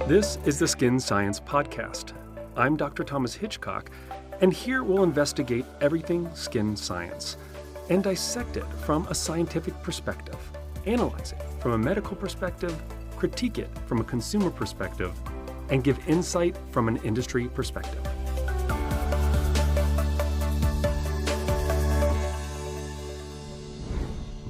This is the Skin Science Podcast. I'm Dr. Thomas Hitchcock, and here we'll investigate everything skin science and dissect it from a scientific perspective, analyze it from a medical perspective, critique it from a consumer perspective, and give insight from an industry perspective.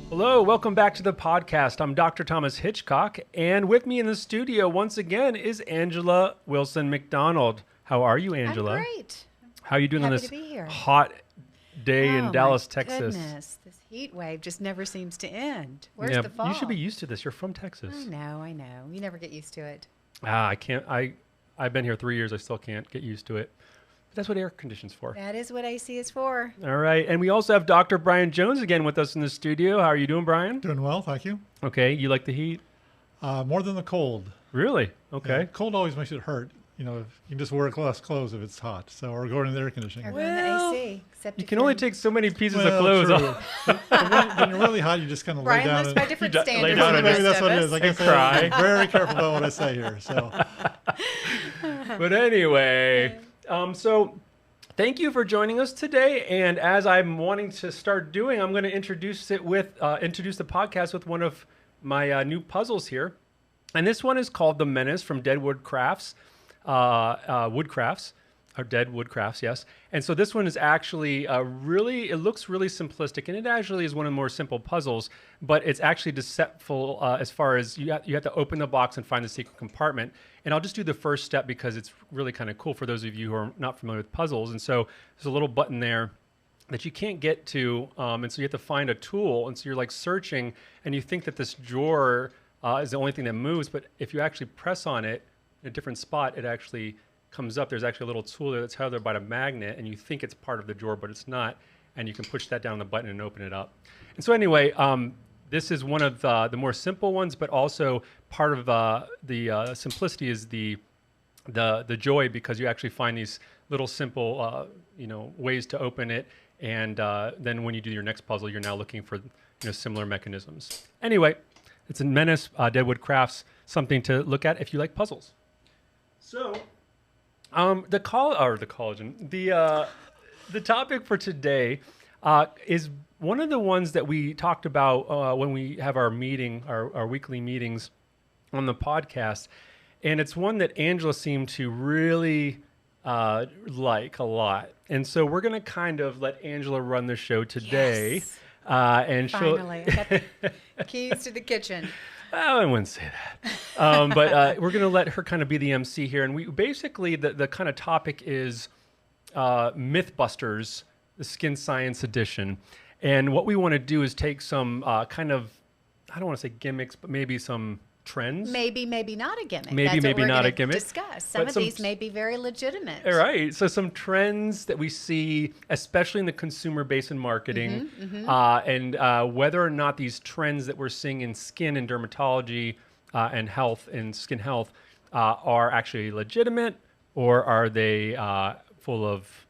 Hello, welcome back to the podcast. I'm Dr. Thomas Hitchcock, and with me in the studio once again is Angela Wilson McDonald. How are you, Angela? I'm great. How are you doing on this hot day in Dallas, Texas? Goodness, this heat wave just never seems to end. Where's the fall? You should be used to this. You're from Texas. I know. You never get used to it. I can't. I've been here 3 years. I still can't get used to it. But that's what air conditioning's for. That is what AC is for. All right. And we also have Dr. Brian Jones again with us in the studio. How are you doing, Brian? Doing well, thank you. Okay. You like the heat? More than the cold. Really? Okay. Yeah, cold always makes it hurt. You know, you can just wear less clothes if it's hot. So, or go into the air conditioning. Or go in the AC. Except you can only take so many pieces of clothes off. When you're really hot, you just kind of lay down. Brian lives by different standards. Maybe that's what it is. I guess cry. I'm very careful about what I say here. So. But anyway, so thank you for joining us today. And as I'm wanting to start doing, I'm going to introduce the podcast with one of my new puzzles here. And this one is called The Menace from Deadwood Crafts. Woodcrafts, or Dead Woodcrafts, yes. And so this one is actually it looks really simplistic, and it actually is one of the more simple puzzles, but it's actually deceitful as far as you have to open the box and find the secret compartment. And I'll just do the first step because it's really kind of cool for those of you who are not familiar with puzzles. And so there's a little button there that you can't get to, and so you have to find a tool, and so you're like searching, and you think that this drawer is the only thing that moves, but if you actually press on it, in a different spot, it actually comes up. There's actually a little tool there that's held there by a magnet, and you think it's part of the drawer, but it's not. And you can push that down on the button and open it up. And so anyway, this is one of the more simple ones, but also part of the simplicity is the joy, because you actually find these little simple ways to open it. And then when you do your next puzzle, you're now looking for similar mechanisms. Anyway, it's a Menace, Deadwood Crafts, something to look at if you like puzzles. So, the topic for today is one of the ones that we talked about when we have our meeting, our weekly meetings on the podcast, and it's one that Angela seemed to really like a lot. And so we're going to kind of let Angela run the show today. Yes. And finally, I got the keys to the kitchen. Oh, I wouldn't say that. But we're going to let her kind of be the MC here. And we basically, the kind of topic is Mythbusters, the Skin Science edition. And what we want to do is take some kind of, I don't want to say gimmicks, but maybe some trends. Maybe not a gimmick. Maybe not a gimmick. Discuss. Some of these may be very legitimate. All right. So some trends that we see, especially in the consumer base in marketing, and whether or not these trends that we're seeing in skin and dermatology and health and skin health are actually legitimate, or are they full of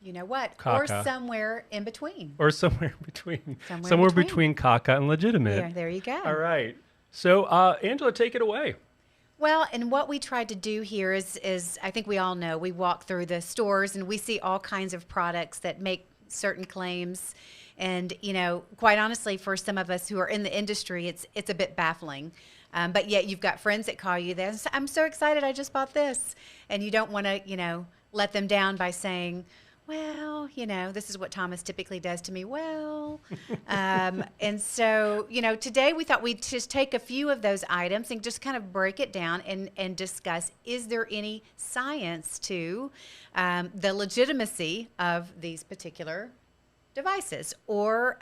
you know what? Caca. Or somewhere in between. Or somewhere in between. Somewhere between caca and legitimate. There you go. All right. So, Angela, take it away. Well, and what we tried to do here is I think we all know, we walk through the stores and we see all kinds of products that make certain claims. And, quite honestly, for some of us who are in the industry, it's a bit baffling. But yet you've got friends that call you this. I'm so excited, I just bought this. And you don't want to, let them down by saying, well, this is what Thomas typically does to me. Well, and so, today we thought we'd just take a few of those items and just kind of break it down and discuss, is there any science to the legitimacy of these particular devices, or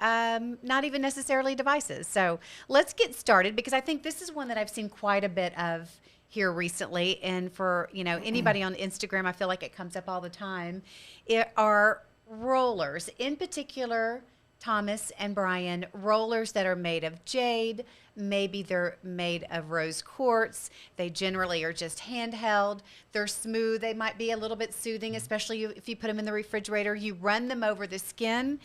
not even necessarily devices. So let's get started, because I think this is one that I've seen quite a bit of here recently, and for anybody on Instagram, I feel like it comes up all the time. It are rollers, in particular, Thomas and Brian, rollers that are made of jade. Maybe they're made of rose quartz. They generally are just handheld. They're smooth. They might be a little bit soothing, especially if you put them in the refrigerator. You run them over the skin,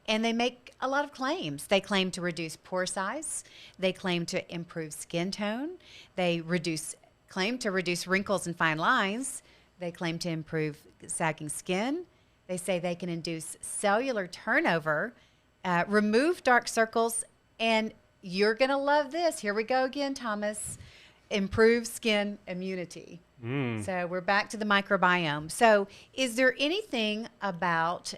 and they make a lot of claims. They claim to reduce pore size. They claim to improve skin tone. They reduce claim to reduce wrinkles and fine lines. They claim to improve sagging skin. They say they can induce cellular turnover, remove dark circles, and you're going to love this. Here we go again, Thomas. Improve skin immunity. So we're back to the microbiome. So is there anything about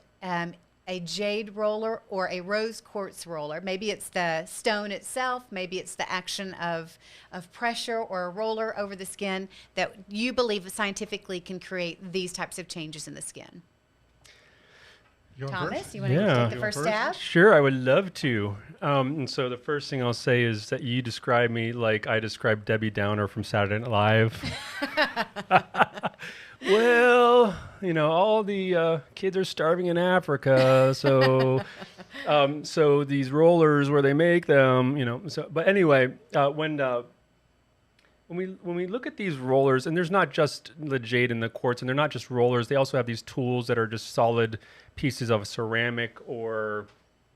a jade roller or a rose quartz roller? Maybe it's the stone itself, maybe it's the action of pressure or a roller over the skin that you believe scientifically can create these types of changes in the skin. Thomas, you want to take the first stab? Sure, I would love to. And so the first thing I'll say is that you describe me like I described Debbie Downer from Saturday Night Live. Well, all the kids are starving in Africa, so so these rollers where they make them, So, but anyway, when we look at these rollers, and there's not just the jade and the quartz, and they're not just rollers. They also have these tools that are just solid pieces of ceramic or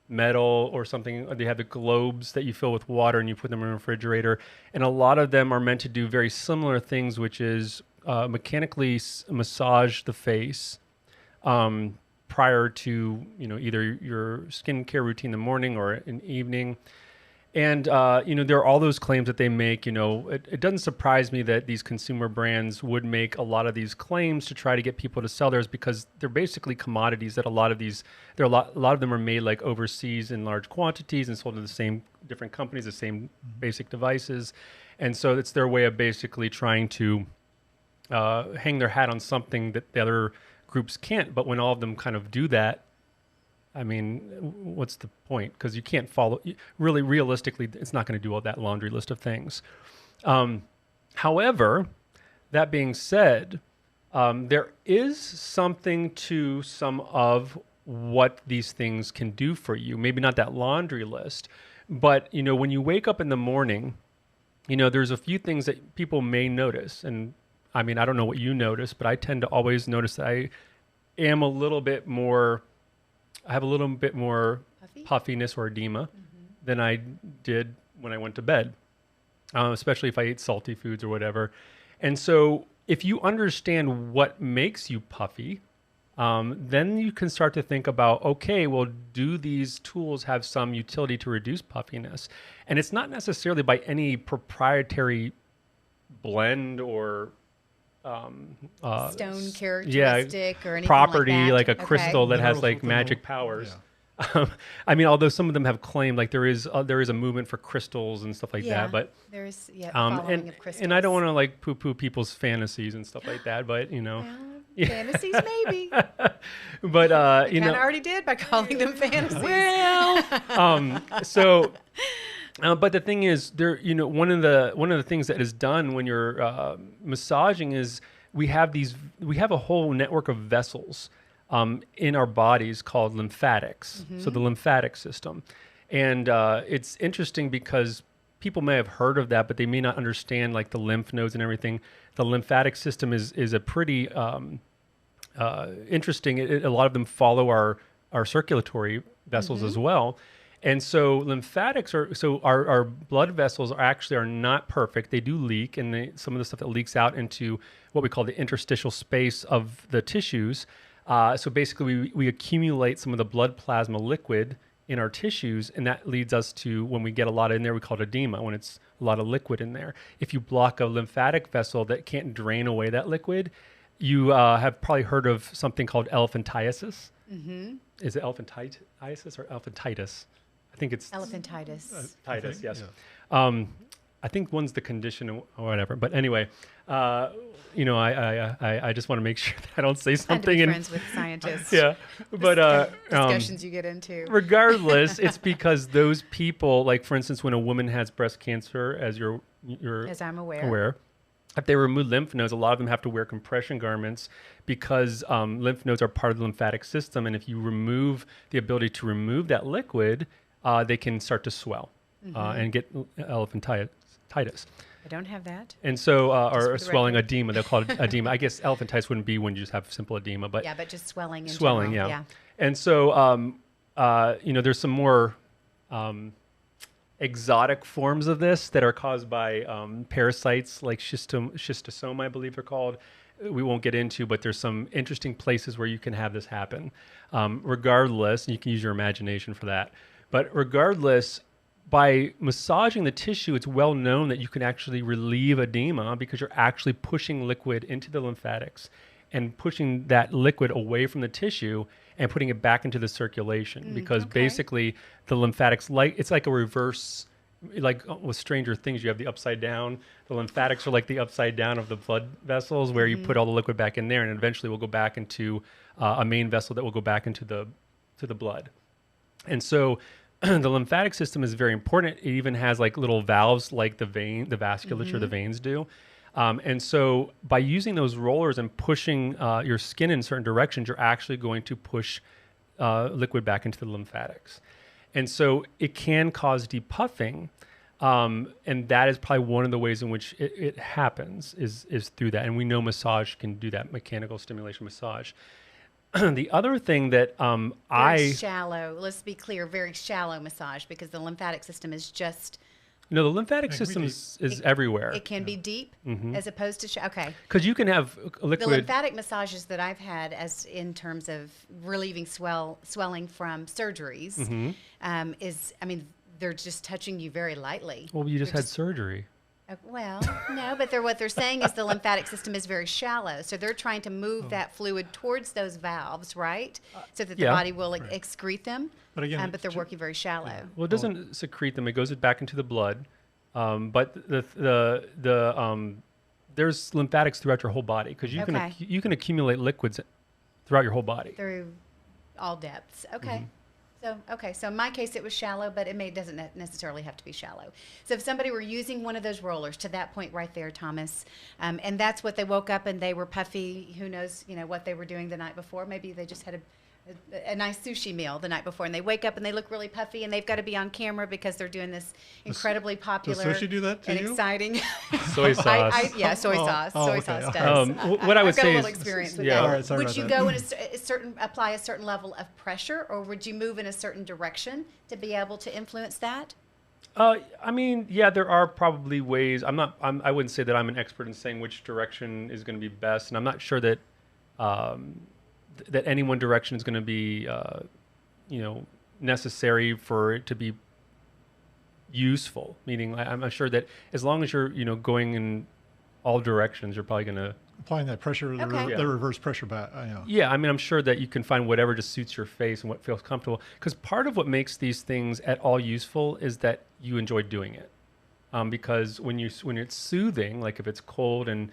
metal or something. They have the globes that you fill with water and you put them in a refrigerator. And a lot of them are meant to do very similar things, which is mechanically massage the face prior to either your skincare routine in the morning or in the evening. And there are all those claims that they make. It doesn't surprise me that these consumer brands would make a lot of these claims to try to get people to sell theirs, because they're basically commodities that a lot of them are made like overseas in large quantities and sold to the same different companies, the same basic devices, and so it's their way of basically trying to hang their hat on something that the other groups can't. But when all of them kind of do that, I mean, what's the point? Because you can't follow. Really, realistically, it's not going to do all that laundry list of things. However, that being said, there is something to some of what these things can do for you. Maybe not that laundry list, but when you wake up in the morning, there's a few things that people may notice. And I mean, I don't know what you notice, but I tend to always notice that I am a little bit more. I have a little bit more puffiness or edema than I did when I went to bed, especially if I ate salty foods or whatever. And so if you understand what makes you puffy, then you can start to think about, okay, well, do these tools have some utility to reduce puffiness? And it's not necessarily by any proprietary blend or stone characteristic or anything property like a crystal that has like magic powers. I mean, although some of them have claimed like there is a movement for crystals and stuff like that, but there's following of crystals. And I don't want to like poo-poo people's fantasies and stuff like that, but fantasies maybe. But kind of already did by calling them fantasies. Well, but the thing is, one of the things that is done when you're massaging is we have a whole network of vessels in our bodies called lymphatics. So the lymphatic system, and it's interesting because people may have heard of that, but they may not understand like the lymph nodes and everything. The lymphatic system is a pretty interesting. A lot of them follow our circulatory vessels as well. And so lymphatics our blood vessels are not perfect. They do leak, and some of the stuff that leaks out into what we call the interstitial space of the tissues. So basically we accumulate some of the blood plasma liquid in our tissues, and that leads us to, when we get a lot in there, we call it edema, when it's a lot of liquid in there. If you block a lymphatic vessel that can't drain away that liquid, you have probably heard of something called elephantiasis. Is it elephantiasis or elephantitis? I think it's elephantitis. Titus, yes. Yeah. I think one's the condition or whatever. But anyway, I just want to make sure that I don't say something. Friends with scientists. Yeah, but discussions you get into. Regardless, it's because those people, like for instance, when a woman has breast cancer, as I'm aware. If they remove lymph nodes, a lot of them have to wear compression garments because lymph nodes are part of the lymphatic system, and if you remove the ability to remove that liquid, they can start to swell and get elephantitis. I don't have that. And so, or swelling edema, they'll call it edema. I guess elephantitis wouldn't be when you just have simple edema, but yeah, but just swelling. Swelling, yeah. And so, there's some more exotic forms of this that are caused by parasites like schistosoma, I believe they're called. We won't get into, but there's some interesting places where you can have this happen. Regardless, you can use your imagination for that. But regardless, by massaging the tissue, it's well known that you can actually relieve edema because you're actually pushing liquid into the lymphatics and pushing that liquid away from the tissue and putting it back into the circulation. Because basically the lymphatics, it's like a reverse, like with Stranger Things, you have the upside down. The lymphatics are like the upside down of the blood vessels where you put all the liquid back in there, and eventually will go back into a main vessel that will go back into the blood. And so the lymphatic system is very important. It even has like little valves like the vasculature, the veins do. And so by using those rollers and pushing your skin in certain directions, you're actually going to push liquid back into the lymphatics. And so it can cause depuffing. And that is probably one of the ways in which it happens is through that. And we know massage can do that, mechanical stimulation massage. The other thing that very shallow, let's be clear, very shallow massage, because the lymphatic system is just... No, the lymphatic system is everywhere. It can be deep as opposed to okay. Because you can have liquid. The lymphatic massages that I've had, as in terms of relieving swelling from surgeries, they're just touching you very lightly. Well, you just had surgery. Well, no, but what they're saying is the lymphatic system is very shallow. So they're trying to move that fluid towards those valves, right? So that the body will excrete them. But again, but they're working very shallow. Yeah. Well, it doesn't secrete them. It goes back into the blood. But there's lymphatics throughout your whole body because you can accumulate liquids throughout your whole body. Through all depths. Okay. So in my case, it was shallow, but it doesn't necessarily have to be shallow. So if somebody were using one of those rollers to that point right there, Thomas, and that's what they woke up and they were puffy, who knows, what they were doing the night before. Maybe they just had a nice sushi meal the night before, and they wake up and they look really puffy, and they've got to be on camera because they're doing this incredibly popular does sushi do that to and you? Exciting soy sauce. Soy sauce. Soy sauce does. What I would say got a is, little experience with yeah. that. All right, sorry would you about go that. in apply a certain level of pressure, or would you move in a certain direction to be able to influence that? There are probably ways. I wouldn't say that I'm an expert in saying which direction is going to be best, and I'm not sure that that any one direction is going to be, necessary for it to be useful. Meaning, I'm not sure that as long as you're, going in all directions, you're probably going to applying that pressure, the reverse pressure back. Yeah, I'm sure that you can find whatever just suits your face and what feels comfortable. Because part of what makes these things at all useful is that you enjoy doing it. Because when it's soothing, like if it's cold and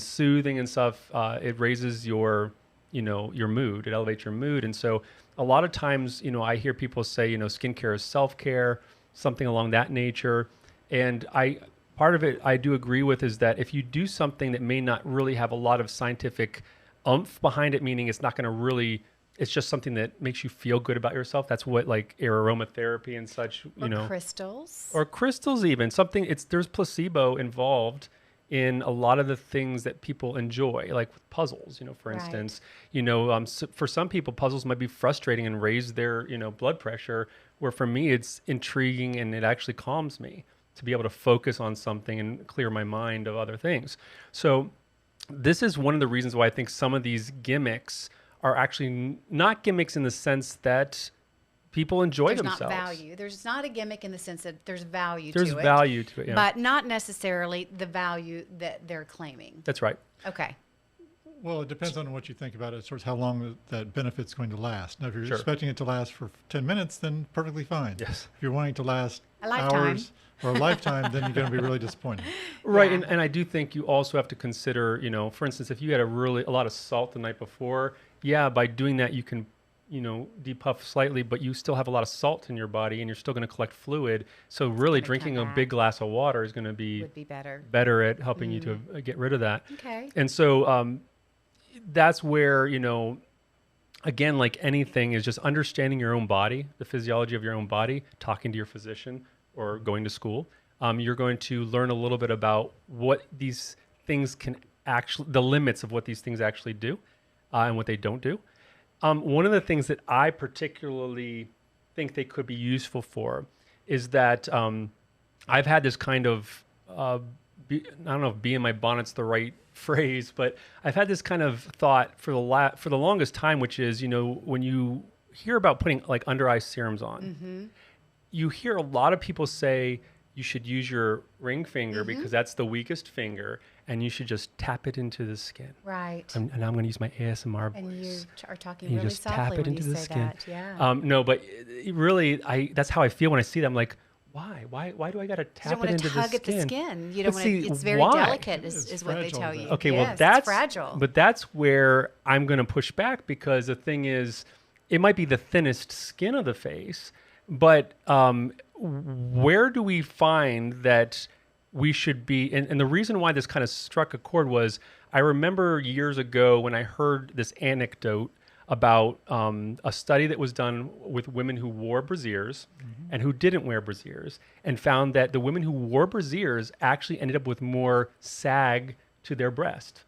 soothing and stuff, it raises your mood. It elevates your mood. And so a lot of times, I hear people say, skincare is self-care, something along that nature. And part of it I do agree with is that if you do something that may not really have a lot of scientific oomph behind it, meaning it's not going to really, it's just something that makes you feel good about yourself. That's what like aromatherapy and such, crystals. Or crystals even. There's placebo involved in a lot of the things that people enjoy, like with puzzles, for instance, for some people, puzzles might be frustrating and raise their, blood pressure, where for me, it's intriguing and it actually calms me to be able to focus on something and clear my mind of other things. So this is one of the reasons why I think some of these gimmicks are actually not gimmicks in the sense that people enjoy themselves. There's not value. There's not a gimmick in the sense that there's value to it. There's value to it, yeah. But not necessarily the value that they're claiming. That's right. Okay. Well, it depends on what you think about it, sort of how long that benefit's going to last. Now, if you're Sure. expecting it to last for 10 minutes, then perfectly fine. Yes. If you're wanting to last A lifetime. hours or a lifetime, then you're going to be really disappointed. Right, Yeah. and I do think you also have to consider, for instance, if you had a lot of salt the night before, by doing that you can, depuff slightly, but you still have a lot of salt in your body and you're still going to collect fluid. So really drinking a big glass of water is going to would be better at helping you to get rid of that. Okay. And so that's where, again, like anything, is just understanding your own body, the physiology of your own body, talking to your physician or going to school. You're going to learn a little bit about what these things the limits of what these things actually do and what they don't do. One of the things that I particularly think they could be useful for is that I've had this kind of, I don't know if "bee in my bonnet's" the right phrase, but I've had this kind of thought for the longest time, which is, when you hear about putting like under eye serums on, you hear a lot of people say you should use your ring finger because that's the weakest finger, and you should just tap it into the skin. Right. And I'm going to use my ASMR voice. And you are talking You really just tap softly it when into you the say skin. that. Yeah. No, but really, that's how I feel when I see that. I'm like, why? Why do I got to You tap don't it want into to tug the at the skin? skin. You don't But want to. see, It's very why? delicate, It's is what they fragile, tell though. you. Okay, Yes, well, that's it's fragile. But that's where I'm going to push back, because the thing is, it might be the thinnest skin of the face, but where do we find that we should be? And the reason why this kind of struck a chord was, I remember years ago when I heard this anecdote about a study that was done with women who wore brassieres and who didn't wear brassieres, and found that the women who wore brassieres actually ended up with more sag to their breast.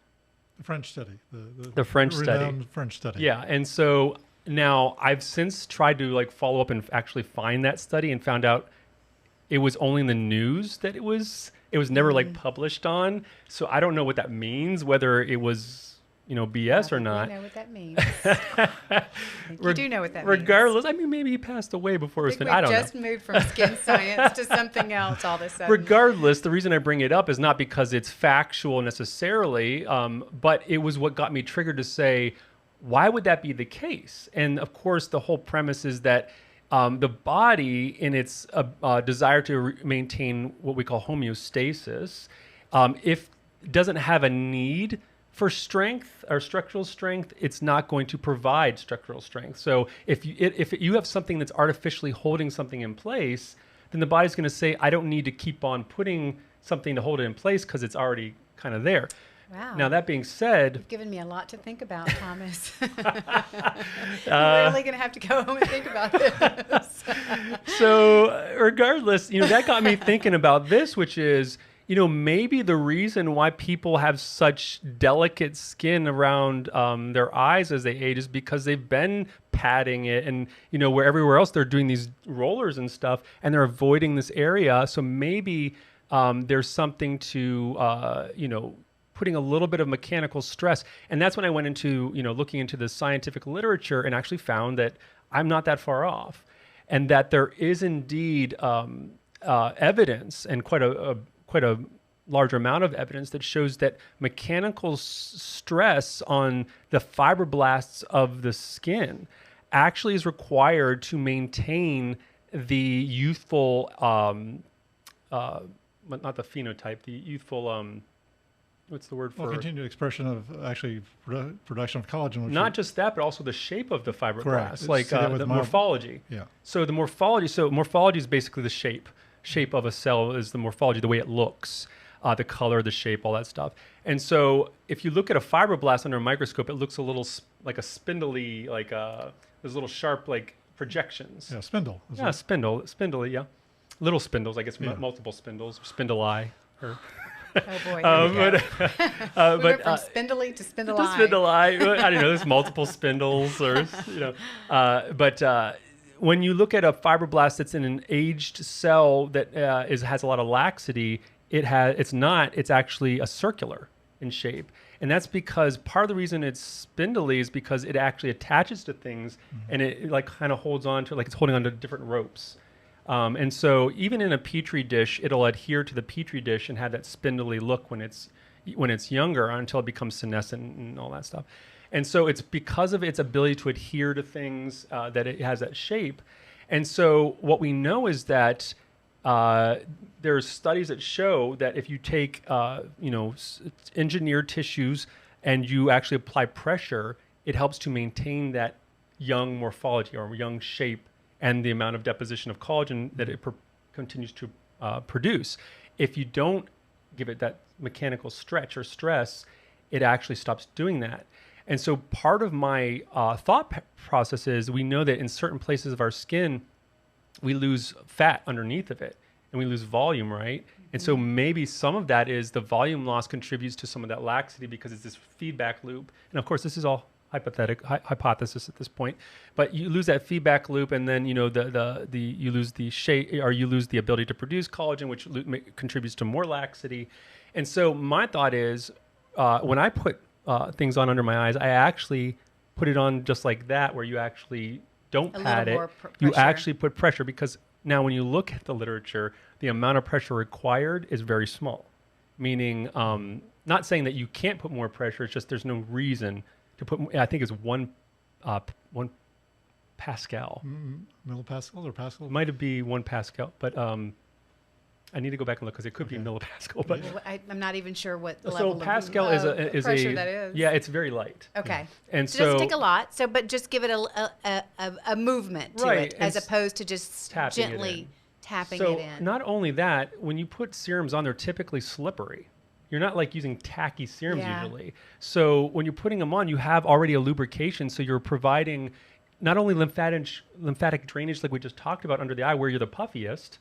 The French study. The French study. Renowned French study. Yeah, and so now I've since tried to like follow up and actually find that study, and found out it was only in the news that it was never like published on. So I don't know what that means, whether it was BS or not. I know what that means. I think you do know what that means. Regardless, I mean, maybe he passed away before it was finished. I don't know. We just moved from skin science to something else all of a sudden. Regardless, the reason I bring it up is not because it's factual necessarily, but it was what got me triggered to say, why would that be the case? And of course, the whole premise is that the body, in its desire to maintain what we call homeostasis, if doesn't have a need for strength or structural strength, it's not going to provide structural strength. So if you have something that's artificially holding something in place, then the body's going to say, I don't need to keep on putting something to hold it in place because it's already kind of there. Wow. Now, that being said, You've given me a lot to think about, Thomas. You're really going to have to go home and think about this. so regardless, that got me thinking about this, which is, maybe the reason why people have such delicate skin around their eyes as they age is because they've been patting it, and where everywhere else they're doing these rollers and stuff, and they're avoiding this area. So maybe there's something to putting a little bit of mechanical stress. And that's when I went into looking into the scientific literature, and actually found that I'm not that far off, and that there is indeed evidence, and quite a large amount of evidence, that shows that mechanical stress on the fibroblasts of the skin actually is required to maintain the youthful, not the phenotype, the youthful, what's the word for? Well, continued expression of actually production of collagen. Which Not just that, but also the shape of the fibroblasts, Correct. like See that with the my- morphology. Yeah. So the morphology is basically the shape of a cell is the morphology, the way it looks, the color, the shape, all that stuff. And so if you look at a fibroblast under a microscope, it looks a little like a spindly, like there's little sharp like projections. Yeah, spindle. Yeah, spindly, yeah. Little spindles, I guess, Yeah. multiple spindles, spindle-eye. Or, Oh boy. Here we go. We went from but spindly to spindle to eye. spindle-eye. I don't know, there's multiple spindles, or but when you look at a fibroblast that's in an aged cell that has a lot of laxity, it's actually a circular in shape. And that's because part of the reason it's spindly is because it actually attaches to things, and it like kind of holds on to, like it's holding on to different ropes. And so even in a petri dish, it'll adhere to the petri dish and have that spindly look when it's younger, until it becomes senescent and all that stuff. And so it's because of its ability to adhere to things that it has that shape. And so what we know is that there's studies that show that if you take engineered tissues and you actually apply pressure, it helps to maintain that young morphology or young shape and the amount of deposition of collagen that it continues to produce. If you don't give it that mechanical stretch or stress, it actually stops doing that. And so part of my thought process is, we know that in certain places of our skin, we lose fat underneath of it, and we lose volume, right? And so maybe some of that is the volume loss contributes to some of that laxity, because it's this feedback loop. And of course, this is all hypothesis at this point, but you lose that feedback loop, and then you know you lose the shape, or you lose the ability to produce collagen, which contributes to more laxity. And so my thought is, when I put things on under my eyes, I actually put it on just like that, where you actually don't pat it. You actually put pressure, because now when you look at the literature, the amount of pressure required is very small. Meaning, not saying that you can't put more pressure, it's just there's no reason to put, I think it's one Pascal. Millipascal or Pascal? Might have be 1 Pascal, but I need to go back and look, because it could be millipascal. But well, I'm not even sure what so Pascal is pressure that is. Yeah, it's very light. Okay, and so it doesn't take a lot. So, but just give it a movement to it, as opposed to just gently tapping it in. Not only that, when you put serums on, they're typically slippery. You're not like using tacky serums usually. So when you're putting them on, you have already a lubrication. So you're providing not only lymphatic drainage, like we just talked about, under the eye, where you're the puffiest.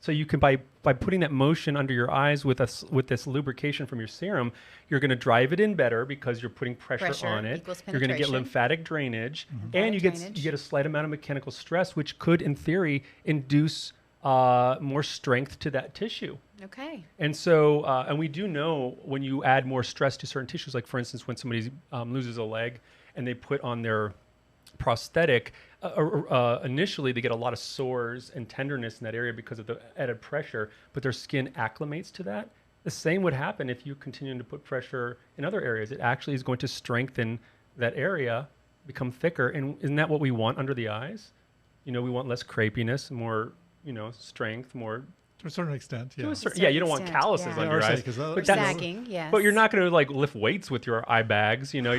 So you can, by putting that motion under your eyes with this lubrication from your serum, you're going to drive it in better, because you're putting pressure on it. You're going to get lymphatic drainage, and you get a slight amount of mechanical stress, which could, in theory, induce more strength to that tissue. Okay. And so, and we do know when you add more stress to certain tissues, like for instance, when somebody loses a leg and they put on their prosthetic, initially they get a lot of sores and tenderness in that area because of the added pressure, but their skin acclimates to that. The same would happen if you continue to put pressure in other areas. It actually is going to strengthen that area, become thicker. And isn't that what we want under the eyes? You know, we want less crepiness, more, strength, more. To a certain extent, yeah. You don't want calluses on your eyes. But sagging, yes. But you're not going to like lift weights with your eye bags. You're not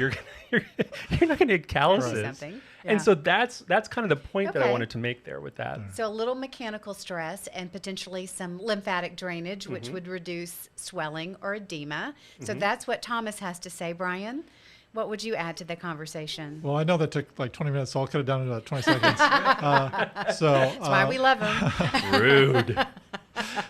going to get calluses. And so that's kind of the point that I wanted to make there with that. So a little mechanical stress and potentially some lymphatic drainage, which would reduce swelling or edema. So that's what Thomas has to say, Brian. What would you add to the conversation? Well, I know that took like 20 minutes, so I'll cut it down to about 20 seconds. That's why we love him. Rude.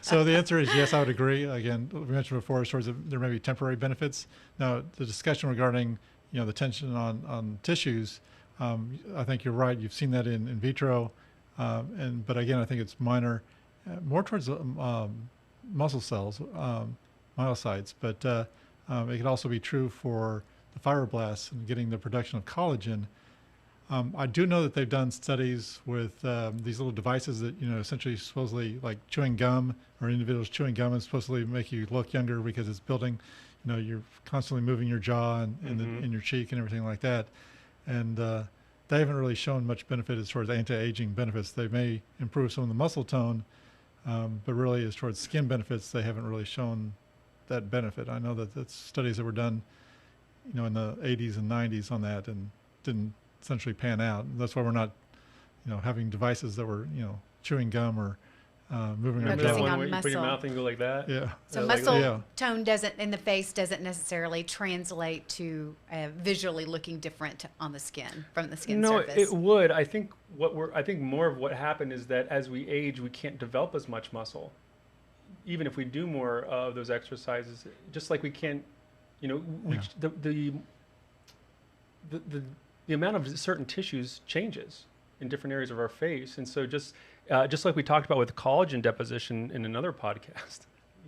So the answer is yes, I would agree. Again, we mentioned before, there may be temporary benefits. Now, the discussion regarding the tension on tissues, I think you're right. You've seen that in vitro, but again, I think it's minor, more towards muscle cells, myocytes. But it could also be true for the fibroblasts and getting the production of collagen. I do know that they've done studies with these little devices that, essentially supposedly like chewing gum, or individuals chewing gum is supposedly make you look younger because it's building, you're constantly moving your jaw and in your cheek and everything like that. And they haven't really shown much benefit as far as anti-aging benefits. They may improve some of the muscle tone, but really as towards skin benefits, they haven't really shown that benefit. I know that that's studies that were done, in the 80s and 90s on that, and didn't essentially pan out. That's why we're not, having devices that were, chewing gum or moving our jaw. Where you put your mouth and go like that? Yeah. So muscle tone in the face doesn't necessarily translate to visually looking different on the skin, from the skin surface. No, it would. I think more of what happened is that as we age, we can't develop as much muscle. Even if we do more of those exercises, just like we can't, the amount of certain tissues changes in different areas of our face. And so just like we talked about with collagen deposition in another podcast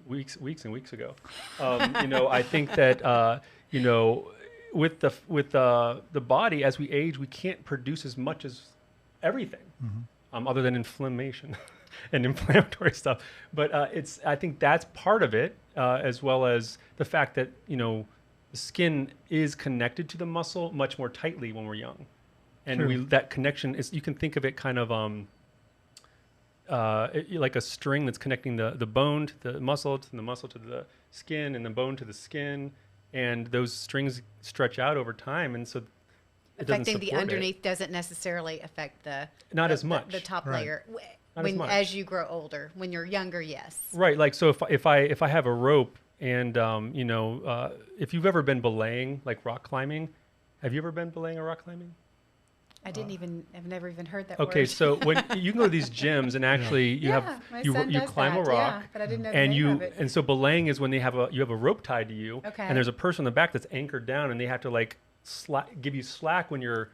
weeks and weeks ago, I think that, with the body, as we age, we can't produce as much as everything, other than inflammation and inflammatory stuff. But I think that's part of it, as well as the fact that, the skin is connected to the muscle much more tightly when we're young. And that connection is, you can think of it kind of like a string that's connecting the bone to the muscle, to the muscle to the skin, and the bone to the skin. And those strings stretch out over time. And so it affecting the underneath doesn't necessarily affect as much. The top layer. As you grow older. When you're younger, yes. Right. Like, so if I have a rope, and if you've ever been belaying, like rock climbing, have you ever been belaying or rock climbing? I've never even heard that word. Okay, so when you can go to these gyms and actually you climb a rock, but I didn't know the name of it. So belaying is when you have a rope tied to you, and there's a person in the back that's anchored down, and they have to like give you slack when you're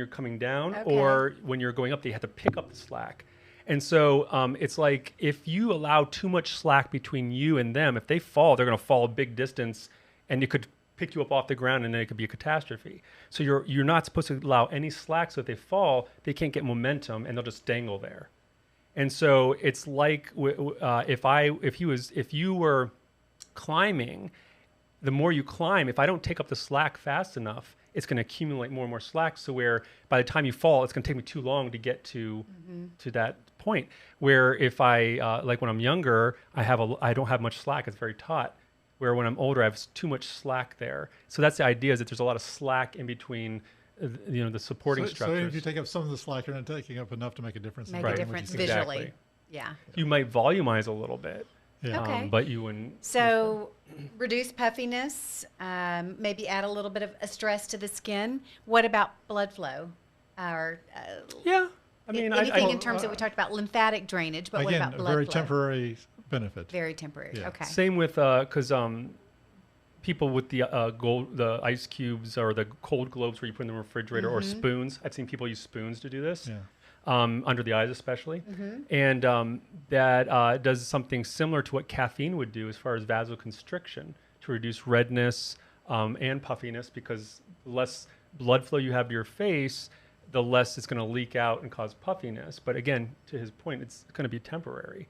coming down, Okay. or when you're going up, they have to pick up the slack. And so it's like if you allow too much slack between you and them, if they fall, they're going to fall a big distance, and it could pick you up off the ground, and then it could be a catastrophe. So you're not supposed to allow any slack. So if they fall, they can't get momentum, and they'll just dangle there. And so it's like if you were climbing, the more you climb, if I don't take up the slack fast enough, it's going to accumulate more and more slack. So where by the time you fall, it's going to take me too long to get to that point. Where if I like when I'm younger, I don't have much slack. It's very taut. Where when I'm older, I have too much slack there. So that's the idea, is that there's a lot of slack in between, the supporting structures. So if you take up some of the slack, you're not taking up enough to make a difference. Make in a what you difference see. visually. Exactly. Yeah. You might volumize a little bit, Yeah. Okay. but you wouldn't. So reduce puffiness, maybe add a little bit of a stress to the skin. What about blood flow? Or Yeah. I mean, anything in terms of, we talked about lymphatic drainage, but Again, what about a blood very flow? temporary benefit. Very temporary. Yeah. Okay. Same with because people with the the ice cubes or the cold globes where you put in the refrigerator, or spoons. I've seen people use spoons to do this, Yeah. Under the eyes especially, and that does something similar to what caffeine would do as far as vasoconstriction, to reduce redness and puffiness, because the less blood flow you have to your face, the less it's going to leak out and cause puffiness. But again, to his point, it's going to be temporary.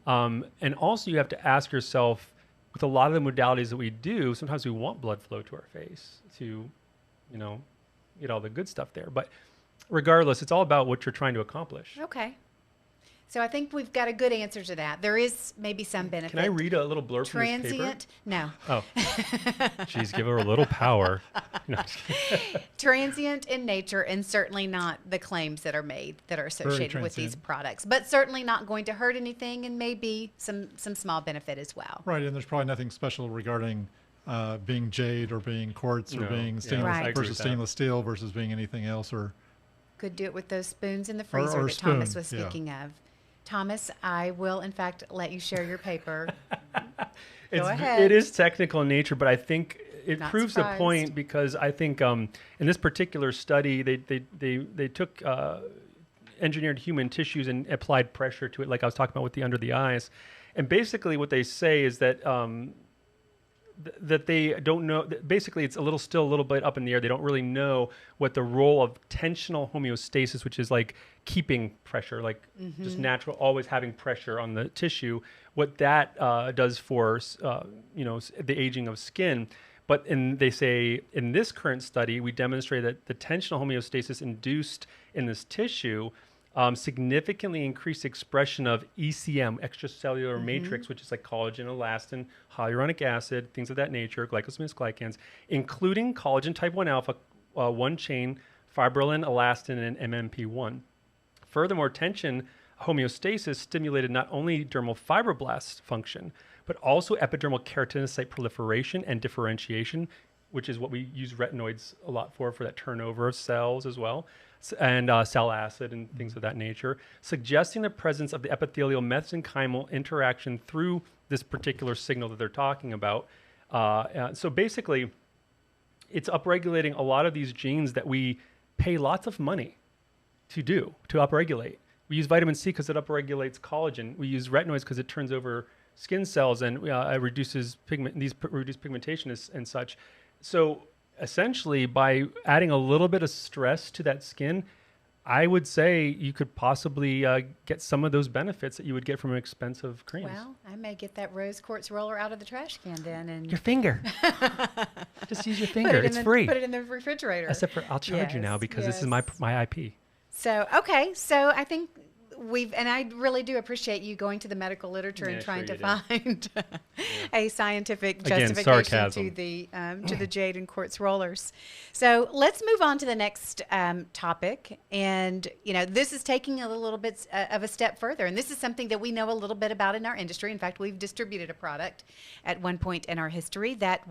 And also you have to ask yourself, with a lot of the modalities that we do, sometimes we want blood flow to our face to, get all the good stuff there. But regardless, it's all about what you're trying to accomplish. Okay. So I think we've got a good answer to that. There is maybe some benefit. Can I read a little blurb from this paper? Transient? No. Oh, geez, give her a little power. No, Transient in nature, and certainly not the claims that are made that are associated with these transient. products, but certainly not going to hurt anything, and maybe some small benefit as well. Right, and there's probably nothing special regarding being jade or being quartz or No, being yeah, stainless Right. I agree versus with that. stainless steel versus being anything else. Or Could do it with those spoons in the freezer or that Thomas spoon, was yeah. speaking of. Thomas, I will in fact let you share your paper. Go ahead. It is technical in nature, but I think it Not proves surprised. the point, because I think in this particular study, they took engineered human tissues and applied pressure to it, like I was talking about with the under the eyes. And basically what they say is that that they don't know. Basically, it's still a little bit up in the air. They don't really know what the role of tensional homeostasis, which is like keeping pressure, like just natural, always having pressure on the tissue, what that does for the aging of skin. But they say in this current study, we demonstrated that the tensional homeostasis induced in this tissue significantly increased expression of ECM, extracellular matrix, which is like collagen, elastin, hyaluronic acid, things of that nature, glycosaminous glycans, including collagen type 1 alpha, 1 chain, fibrillin, elastin, and MMP1. Furthermore, tension homeostasis stimulated not only dermal fibroblast function, but also epidermal keratinocyte proliferation and differentiation, which is what we use retinoids a lot for that turnover of cells as well, and cell acid and things of that nature, suggesting the presence of the epithelial mesenchymal interaction through this particular signal that they're talking about. So basically, it's upregulating a lot of these genes that we pay lots of money to upregulate. We use vitamin C because it upregulates collagen. We use retinoids because it turns over skin cells and it reduces reduce pigmentation and such. So essentially, by adding a little bit of stress to that skin, I would say you could possibly get some of those benefits that you would get from expensive creams. Well, I may get that rose quartz roller out of the trash can then, and Your finger. Just use your put finger. it in It's the, free. Put it in the refrigerator. Except for I'll charge you now Yes, because this is yes. my IP. So, okay. So I think and I really do appreciate you going to the medical literature and Yeah, trying sure to you find a scientific Again, justification sarcasm. to the jade and quartz rollers. So let's move on to the next topic. And, this is taking a little bit of a step further. And this is something that we know a little bit about in our industry. In fact, we've distributed a product at one point in our history that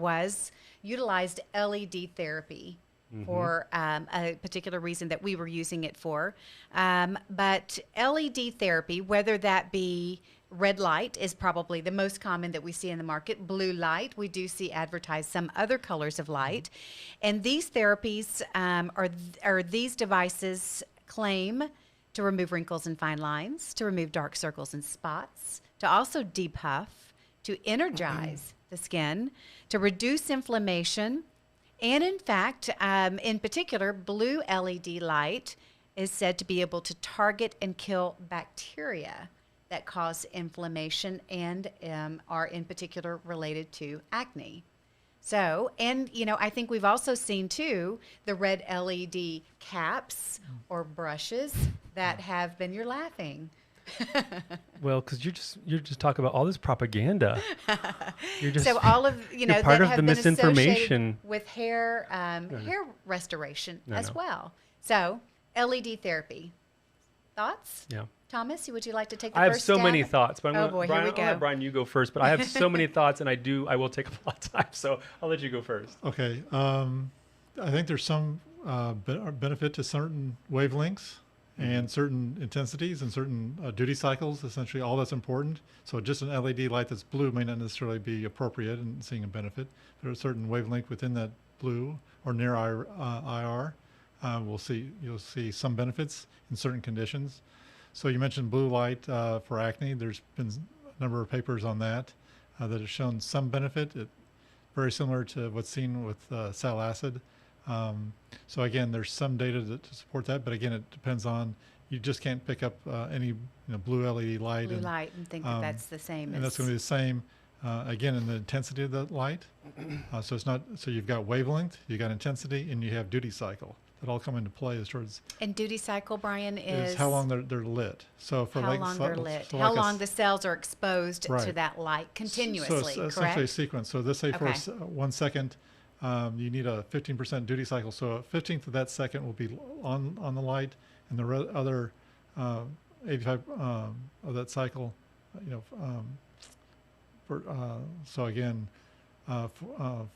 utilized LED therapy for a particular reason that we were using it for. But LED therapy, whether that be red light is probably the most common that we see in the market. Blue light, we do see advertised some other colors of light. And these therapies are these devices claim to remove wrinkles and fine lines, to remove dark circles and spots, to also depuff, to energize the skin, to reduce inflammation. And in fact, in particular, blue LED light is said to be able to target and kill bacteria that cause inflammation and are in particular related to acne. So, and I think we've also seen too the red LED caps or brushes that have been. You're laughing. Well, because you're just talking about all this propaganda. So all of you're that part of have the been misinformation associated with hair hair restoration as No. well. So LED therapy. Thoughts? Yeah. Thomas, would you like to take the I have first so stab? many thoughts, but Oh, boy, here Brian, we I'll go. let Brian, you go first. But I have so many thoughts, and I will take up a lot of time. So I'll let you go first. Okay. I think there's some benefit to certain wavelengths and certain intensities and certain duty cycles. Essentially, all that's important. So just an LED light that's blue may not necessarily be appropriate in seeing a benefit. There's a certain wavelength within that blue or near IR. You'll see some benefits in certain conditions. So you mentioned blue light for acne. There's been a number of papers on that that have shown some benefit. Very similar to what's seen with sal acid. So again, there's some data to support that, but again, it depends on. You just can't pick up any blue LED light. Blue light and think that that's the same. And that's going to be the same. Again, in the intensity of the light. So it's not. So you've got wavelength, you got intensity, and you have duty cycle. That all come into play as towards. And duty cycle, Brian, is how long they're lit. So for how long they're lit. So how like long the cells are exposed to Right. that light continuously. So it's correct? essentially a sequence. So let's say for Okay. 1 second, you need a 15% duty cycle. So a 15th of that second will be on the light, and the other 85 of that cycle, so again,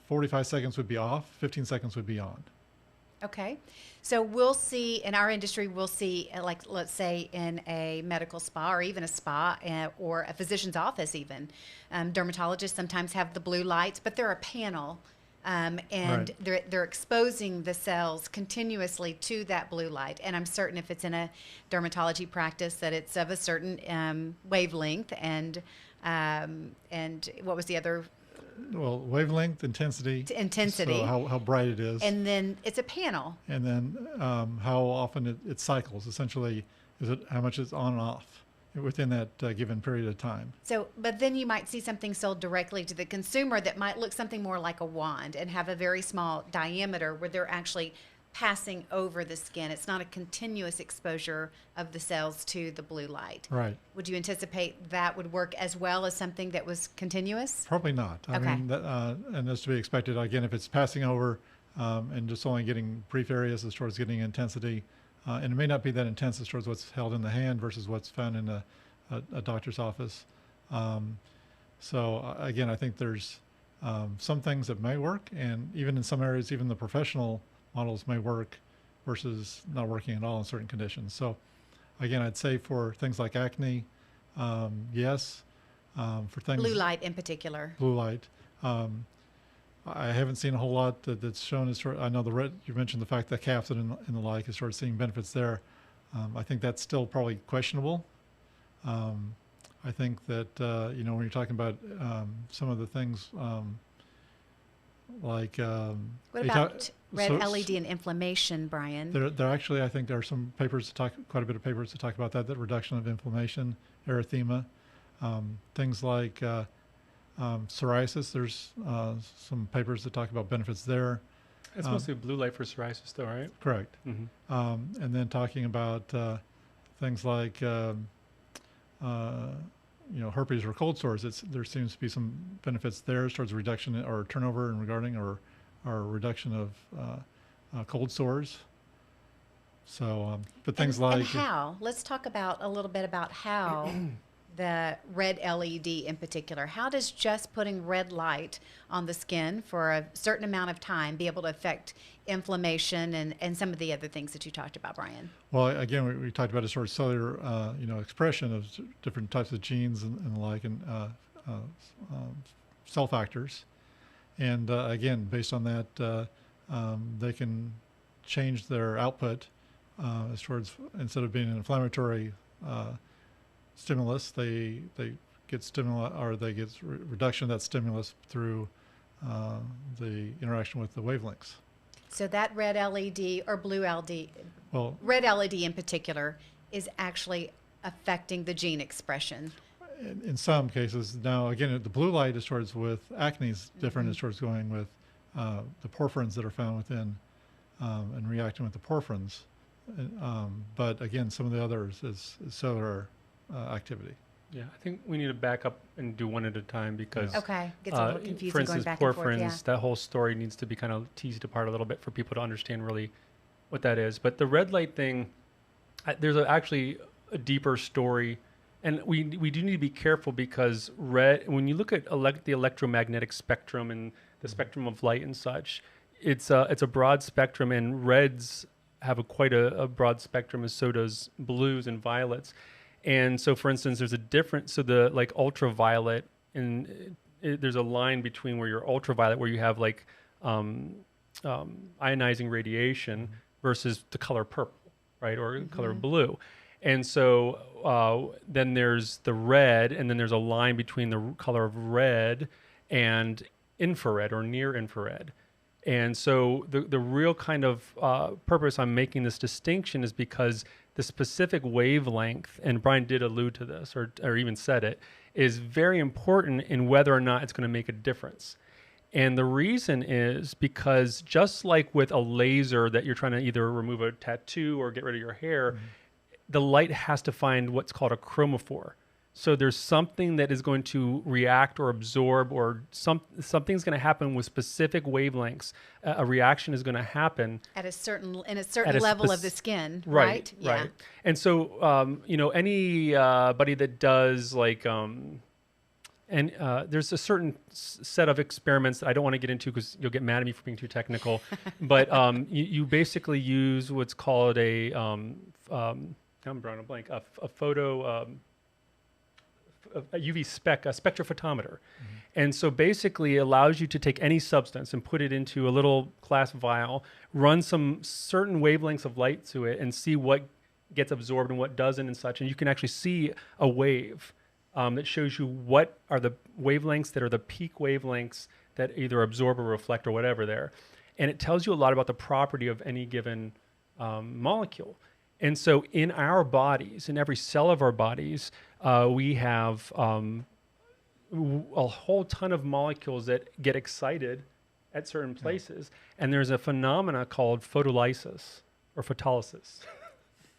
45 seconds would be off, 15 seconds would be on. Okay. So we'll see in our industry, we'll see like, let's say in a medical spa or even a spa or a physician's office even, dermatologists sometimes have the blue lights, but they're a panel and Right. they're exposing the cells continuously to that blue light. And I'm certain if it's in a dermatology practice that it's of a certain wavelength and what was the other? Well, wavelength, intensity. Intensity. So how bright it is. And then it's a panel. And then how often it cycles. Essentially, is it how much it's on and off within that given period of time. So, but then you might see something sold directly to the consumer that might look something more like a wand and have a very small diameter where they're actually passing over the skin. It's not a continuous exposure of the cells to the blue light. Right. Would you anticipate that would work as well as something that was continuous? Probably not. I Okay. mean, and that's to be expected. Again, if it's passing over and just only getting brief areas as towards getting intensity, and it may not be that intense as towards what's held in the hand versus what's found in a doctor's office. So again, I think there's some things that may work, and even in some areas, even the professional models may work versus not working at all in certain conditions. So again, I'd say for things like acne, yes. For things Blue light in particular. blue light. I haven't seen a whole lot that's shown as I know the red. You mentioned the fact that capsid and the like is sort of seeing benefits there. I think that's still probably questionable. I think that when you're talking about some of the things like What about red LED and inflammation, Brian? there actually, I think there are some papers quite a bit of papers to talk about that reduction of inflammation, erythema, things like psoriasis. There's some papers that talk about benefits there. It's mostly blue light for psoriasis, though, right? Correct. Mm-hmm. And then talking about things like herpes or cold sores. There seems to be some benefits there towards reduction or turnover in regarding or reduction of cold sores. So, but things like and how? Let's talk about a little bit about how the red LED in particular. How does just putting red light on the skin for a certain amount of time be able to affect inflammation and some of the other things that you talked about, Brian. Well, again, we talked about a sort of cellular, expression of different types of genes and the like, and cell factors. And again, based on that, they can change their output as towards, instead of being an inflammatory stimulus, they get stimuli, or they get reduction of that stimulus through the interaction with the wavelengths. So that red LED or blue LED, Well, red LED in particular, is actually affecting the gene expression. in some cases. Now, again, the blue light is towards with acne is different. It's towards going with the porphyrins that are found within and reacting with the porphyrins. But again, some of the others is cellular activity. Yeah, I think we need to back up and do one at a time because, Okay, gets a little confusing for instance, going back and forth. porphyrins, Yeah. that whole story needs to be kind of teased apart a little bit for people to understand really what that is. But the red light thing, there's actually a deeper story, and we do need to be careful because when you look at the electromagnetic spectrum and the spectrum of light and such, it's a broad spectrum, and reds have quite a broad spectrum, as so does blues and violets. And so, for instance, there's a difference. So the like ultraviolet, and there's a line between where you're ultraviolet, where you have like ionizing radiation, versus the color purple, right, or color blue. And so then there's the red, and then there's a line between the color of red and infrared or near infrared. And so the real kind of purpose I'm making this distinction is because the specific wavelength, and Brian did allude to this or even said it, is very important in whether or not it's going to make a difference. And the reason is because just like with a laser that you're trying to either remove a tattoo or get rid of your hair, the light has to find what's called a chromophore. So there's something that is going to react or absorb, or something's going to happen with specific wavelengths. A reaction is going to happen In a certain level of the skin, right? right? Yeah. Right. And so anybody that does like there's a certain set of experiments that I don't want to get into because you'll get mad at me for being too technical. But you basically use what's called I'm drawing a blank, a photo. A UV a spectrophotometer. And so basically it allows you to take any substance and put it into a little glass vial, run some certain wavelengths of light to it, and see what gets absorbed and what doesn't and such. And you can actually see a wave that shows you what are the wavelengths that are the peak wavelengths that either absorb or reflect or whatever there. And it tells you a lot about the property of any given molecule. And so in our bodies, in every cell of our bodies, we have a whole ton of molecules that get excited at certain places. And there's a phenomena called photolysis or photolysis.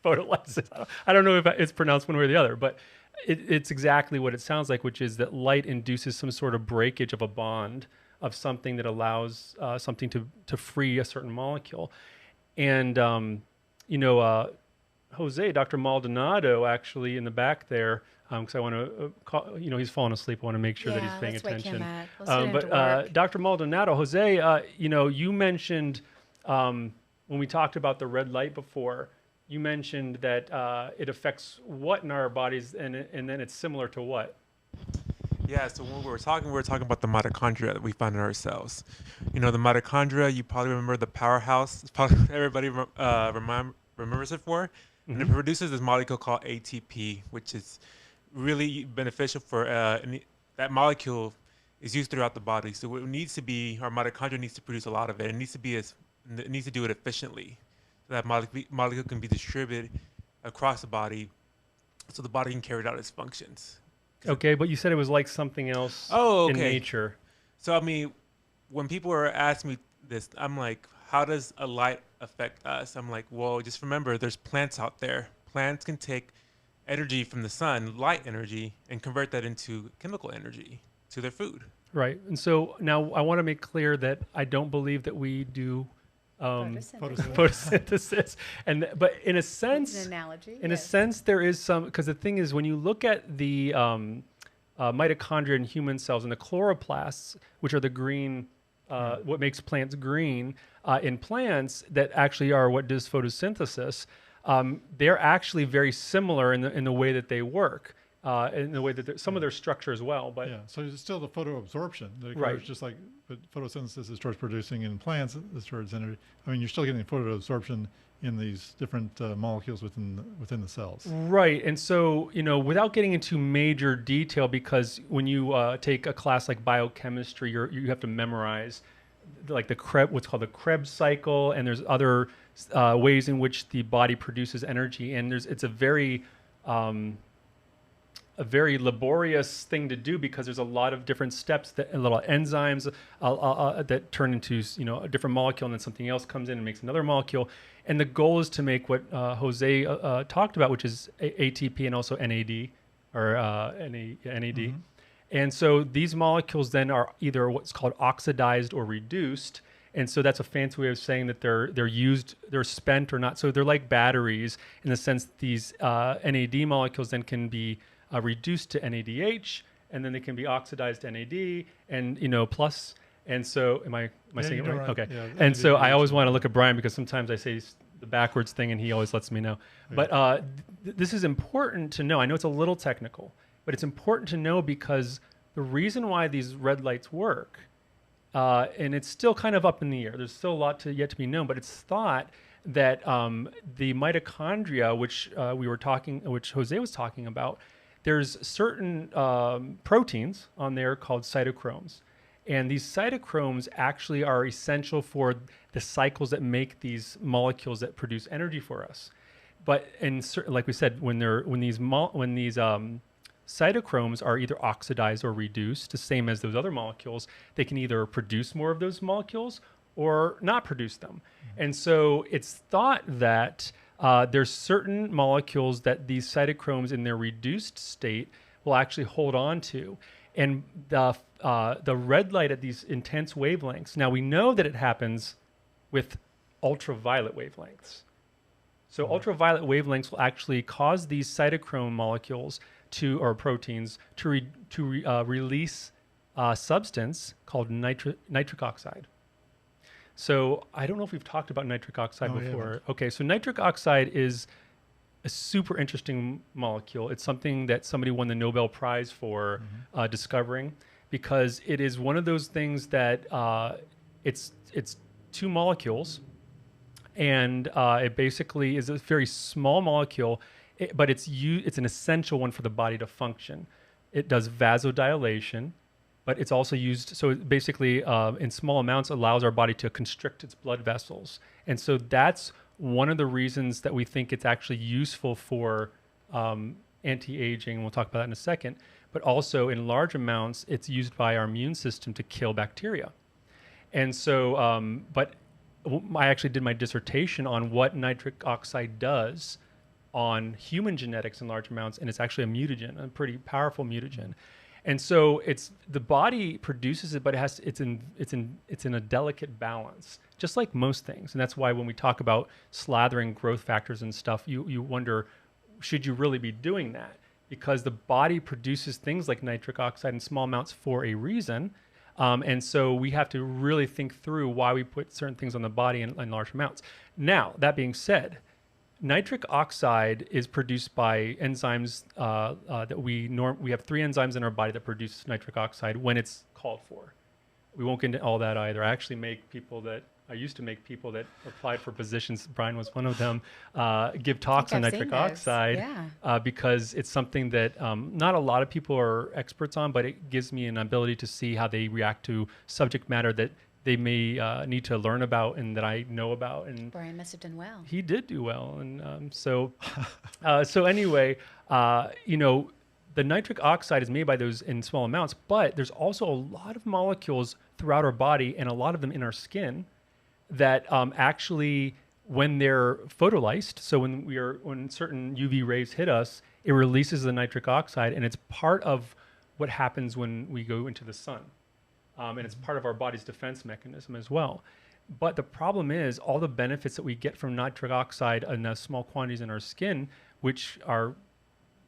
Photolysis. I don't know if it's pronounced one way or the other, but it's exactly what it sounds like, which is that light induces some sort of breakage of a bond of something that allows something to free a certain molecule. And, Jose, Dr. Maldonado, actually in the back there, because I want to call, he's falling asleep. I want to make sure that he's paying attention. But Dr. Maldonado, Jose, you mentioned when we talked about the red light before, you mentioned that it affects what in our bodies, and then it's similar to what? Yeah, so when we were talking about the mitochondria that we find in our cells. The mitochondria, you probably remember the powerhouse. It's probably everybody remembers it for. And it produces this molecule called ATP, which is really beneficial for that molecule is used throughout the body. So it needs to be, our mitochondria needs to produce a lot of it. It needs to do it efficiently. So that molecule can be distributed across the body so the body can carry out its functions. Okay, but you said it was like something else in nature. So, when people are asking me this, I'm like, how does a light affect us? I'm like, well, just remember, there's plants out there. Plants can take energy from the sun, light energy, and convert that into chemical energy to their food. Right. And so now I want to make clear that I don't believe that we do photosynthesis. But in a sense, it's an analogy. In a sense, there is some, because the thing is, when you look at the mitochondria in human cells and the chloroplasts, which are the green what makes plants green in plants that actually are what does photosynthesis. They're actually very similar in the way that they work, in the way that some of their structure as well. But Yeah, so it's still the photoabsorption that occurs, Right. just like but photosynthesis is towards producing in plants, is towards energy. I mean, you're still getting photoabsorption in these different molecules within the cells. Right. And so, without getting into major detail, because when you take a class like biochemistry, you have to memorize like what's called the Krebs cycle, and there's other ways in which the body produces energy. And it's a very laborious thing to do because there's a lot of different steps a little enzymes that turn into a different molecule, and then something else comes in and makes another molecule. And the goal is to make what Jose talked about, which is ATP and also NAD or NAD. Mm-hmm. And so these molecules then are either what's called oxidized or reduced. And so that's a fancy way of saying that they're spent or not. So they're like batteries in the sense that these NAD molecules then can be reduced to NADH, and then they can be oxidized to NAD and plus. And so am I saying it right? Okay. Yeah, and so I always NADH. want to look at Brian because sometimes I say the backwards thing and he always lets me know. But this is important to know. I know it's a little technical, but it's important to know because the reason why these red lights work, and it's still kind of up in the air. There's still a lot yet to be known, but it's thought that the mitochondria, which which Jose was talking about, there's certain proteins on there called cytochromes. And these cytochromes actually are essential for the cycles that make these molecules that produce energy for us. But like we said, when these cytochromes are either oxidized or reduced, the same as those other molecules, they can either produce more of those molecules or not produce them. And so it's thought that there's certain molecules that these cytochromes in their reduced state will actually hold on to. And the red light at these intense wavelengths, now we know that it happens with ultraviolet wavelengths. So ultraviolet wavelengths will actually cause these cytochrome molecules or proteins to release a substance called nitric oxide. So I don't know if we've talked about nitric oxide before. Okay, so nitric oxide is a super interesting molecule. It's something that somebody won the Nobel Prize for discovering, because it is one of those things that it's two molecules, and it basically is a very small molecule, but it's an essential one for the body to function. It does vasodilation, but it's also used, so it basically in small amounts allows our body to constrict its blood vessels. And so that's one of the reasons that we think it's actually useful for anti-aging. We'll talk about that in a second. But also in large amounts, it's used by our immune system to kill bacteria. And so, I actually did my dissertation on what nitric oxide does on human genetics in large amounts, and it's actually a mutagen, a pretty powerful mutagen. And so the body produces it, but it's in a delicate balance, just like most things. And that's why when we talk about slathering growth factors and stuff, you wonder, should you really be doing that? Because the body produces things like nitric oxide in small amounts for a reason. And so we have to really think through why we put certain things on the body in large amounts. Now, that being said, nitric oxide is produced by enzymes that we have 3 enzymes in our body that produce nitric oxide when it's called for. We won't get into all that either. I actually I used to make people that applied for positions, Brian was one of them, give talks on nitric oxide because it's something that not a lot of people are experts on, but it gives me an ability to see how they react to subject matter that they may need to learn about and that I know about. And Brian must have done well. He did do well. And so anyway, the nitric oxide is made by those in small amounts, but there's also a lot of molecules throughout our body and a lot of them in our skin that actually, when they're photolysed, so when certain UV rays hit us, it releases the nitric oxide, and it's part of what happens when we go into the sun. And it's part of our body's defense mechanism as well. But the problem is all the benefits that we get from nitric oxide in small quantities in our skin, which are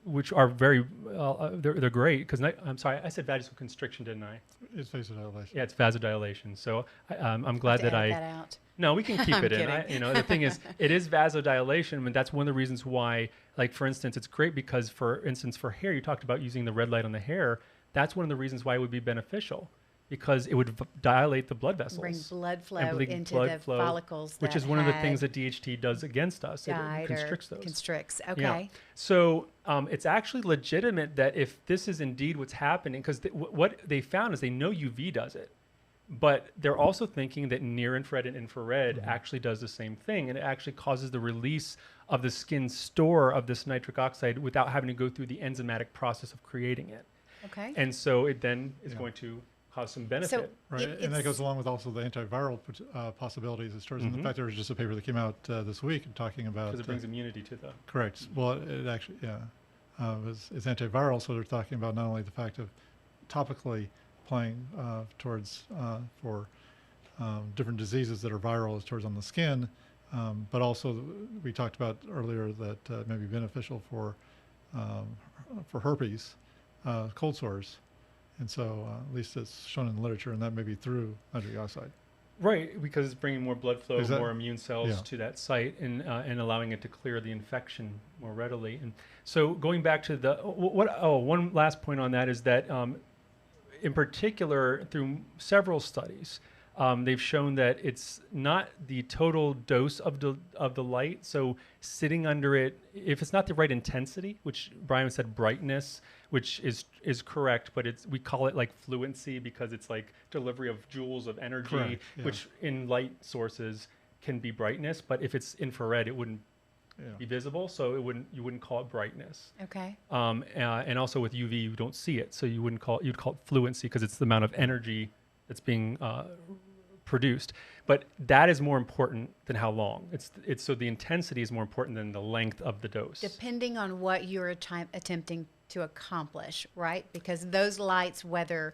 which are very, they're great because I'm sorry, I said vasoconstriction, didn't I? It's vasodilation. Yeah, it's vasodilation. So I'm glad that edit that out. No, we can keep I'm it in. kidding. The thing is, it is vasodilation, and that's one of the reasons why, like, for instance, it's great because, for instance, for hair, you talked about using the red light on the hair. That's one of the reasons why it would be beneficial, because it would dilate the blood vessels. Bring blood flow and into blood the flow, follicles, which is one of the things that DHT does against us. It constricts those. Constricts. Okay. Yeah. So it's actually legitimate that if this is indeed what's happening, because what they found is they know UV does it, but they're also thinking that near infrared and infrared actually does the same thing, and it actually causes the release of the skin store of this nitric oxide without having to go through the enzymatic process of creating it. Okay. And so it then is going to cause some benefit. So Right, and that goes along with also the antiviral possibilities as towards, in fact, there was just a paper that came out this week talking about. Because it brings immunity to the. Correct. Well, it actually, it's antiviral, so they're talking about not only the fact of topically applying towards for different diseases that are viral as towards on the skin, but also we talked about earlier that may be beneficial for herpes, cold sores. And so at least it's shown in the literature, and that may be through nitric oxide. Right, because it's bringing more blood flow, more immune cells yeah. to that site, and allowing it to clear the infection more readily. And so going back to the one last point on that is that in particular, through several studies, they've shown that it's not the total dose of the light. So sitting under it, if it's not the right intensity, which Brian said brightness, which is correct, but we call it like fluency because it's like delivery of joules of energy, Correct, yeah. which in light sources can be brightness, but if it's infrared, it wouldn't be visible, so you wouldn't call it brightness. Okay. And also with UV, you don't see it, so you'd call it fluency because it's the amount of energy that's being produced. But that is more important than how long. It's so the intensity is more important than the length of the dose. Depending on what you're attempting to accomplish, right? Because those lights, I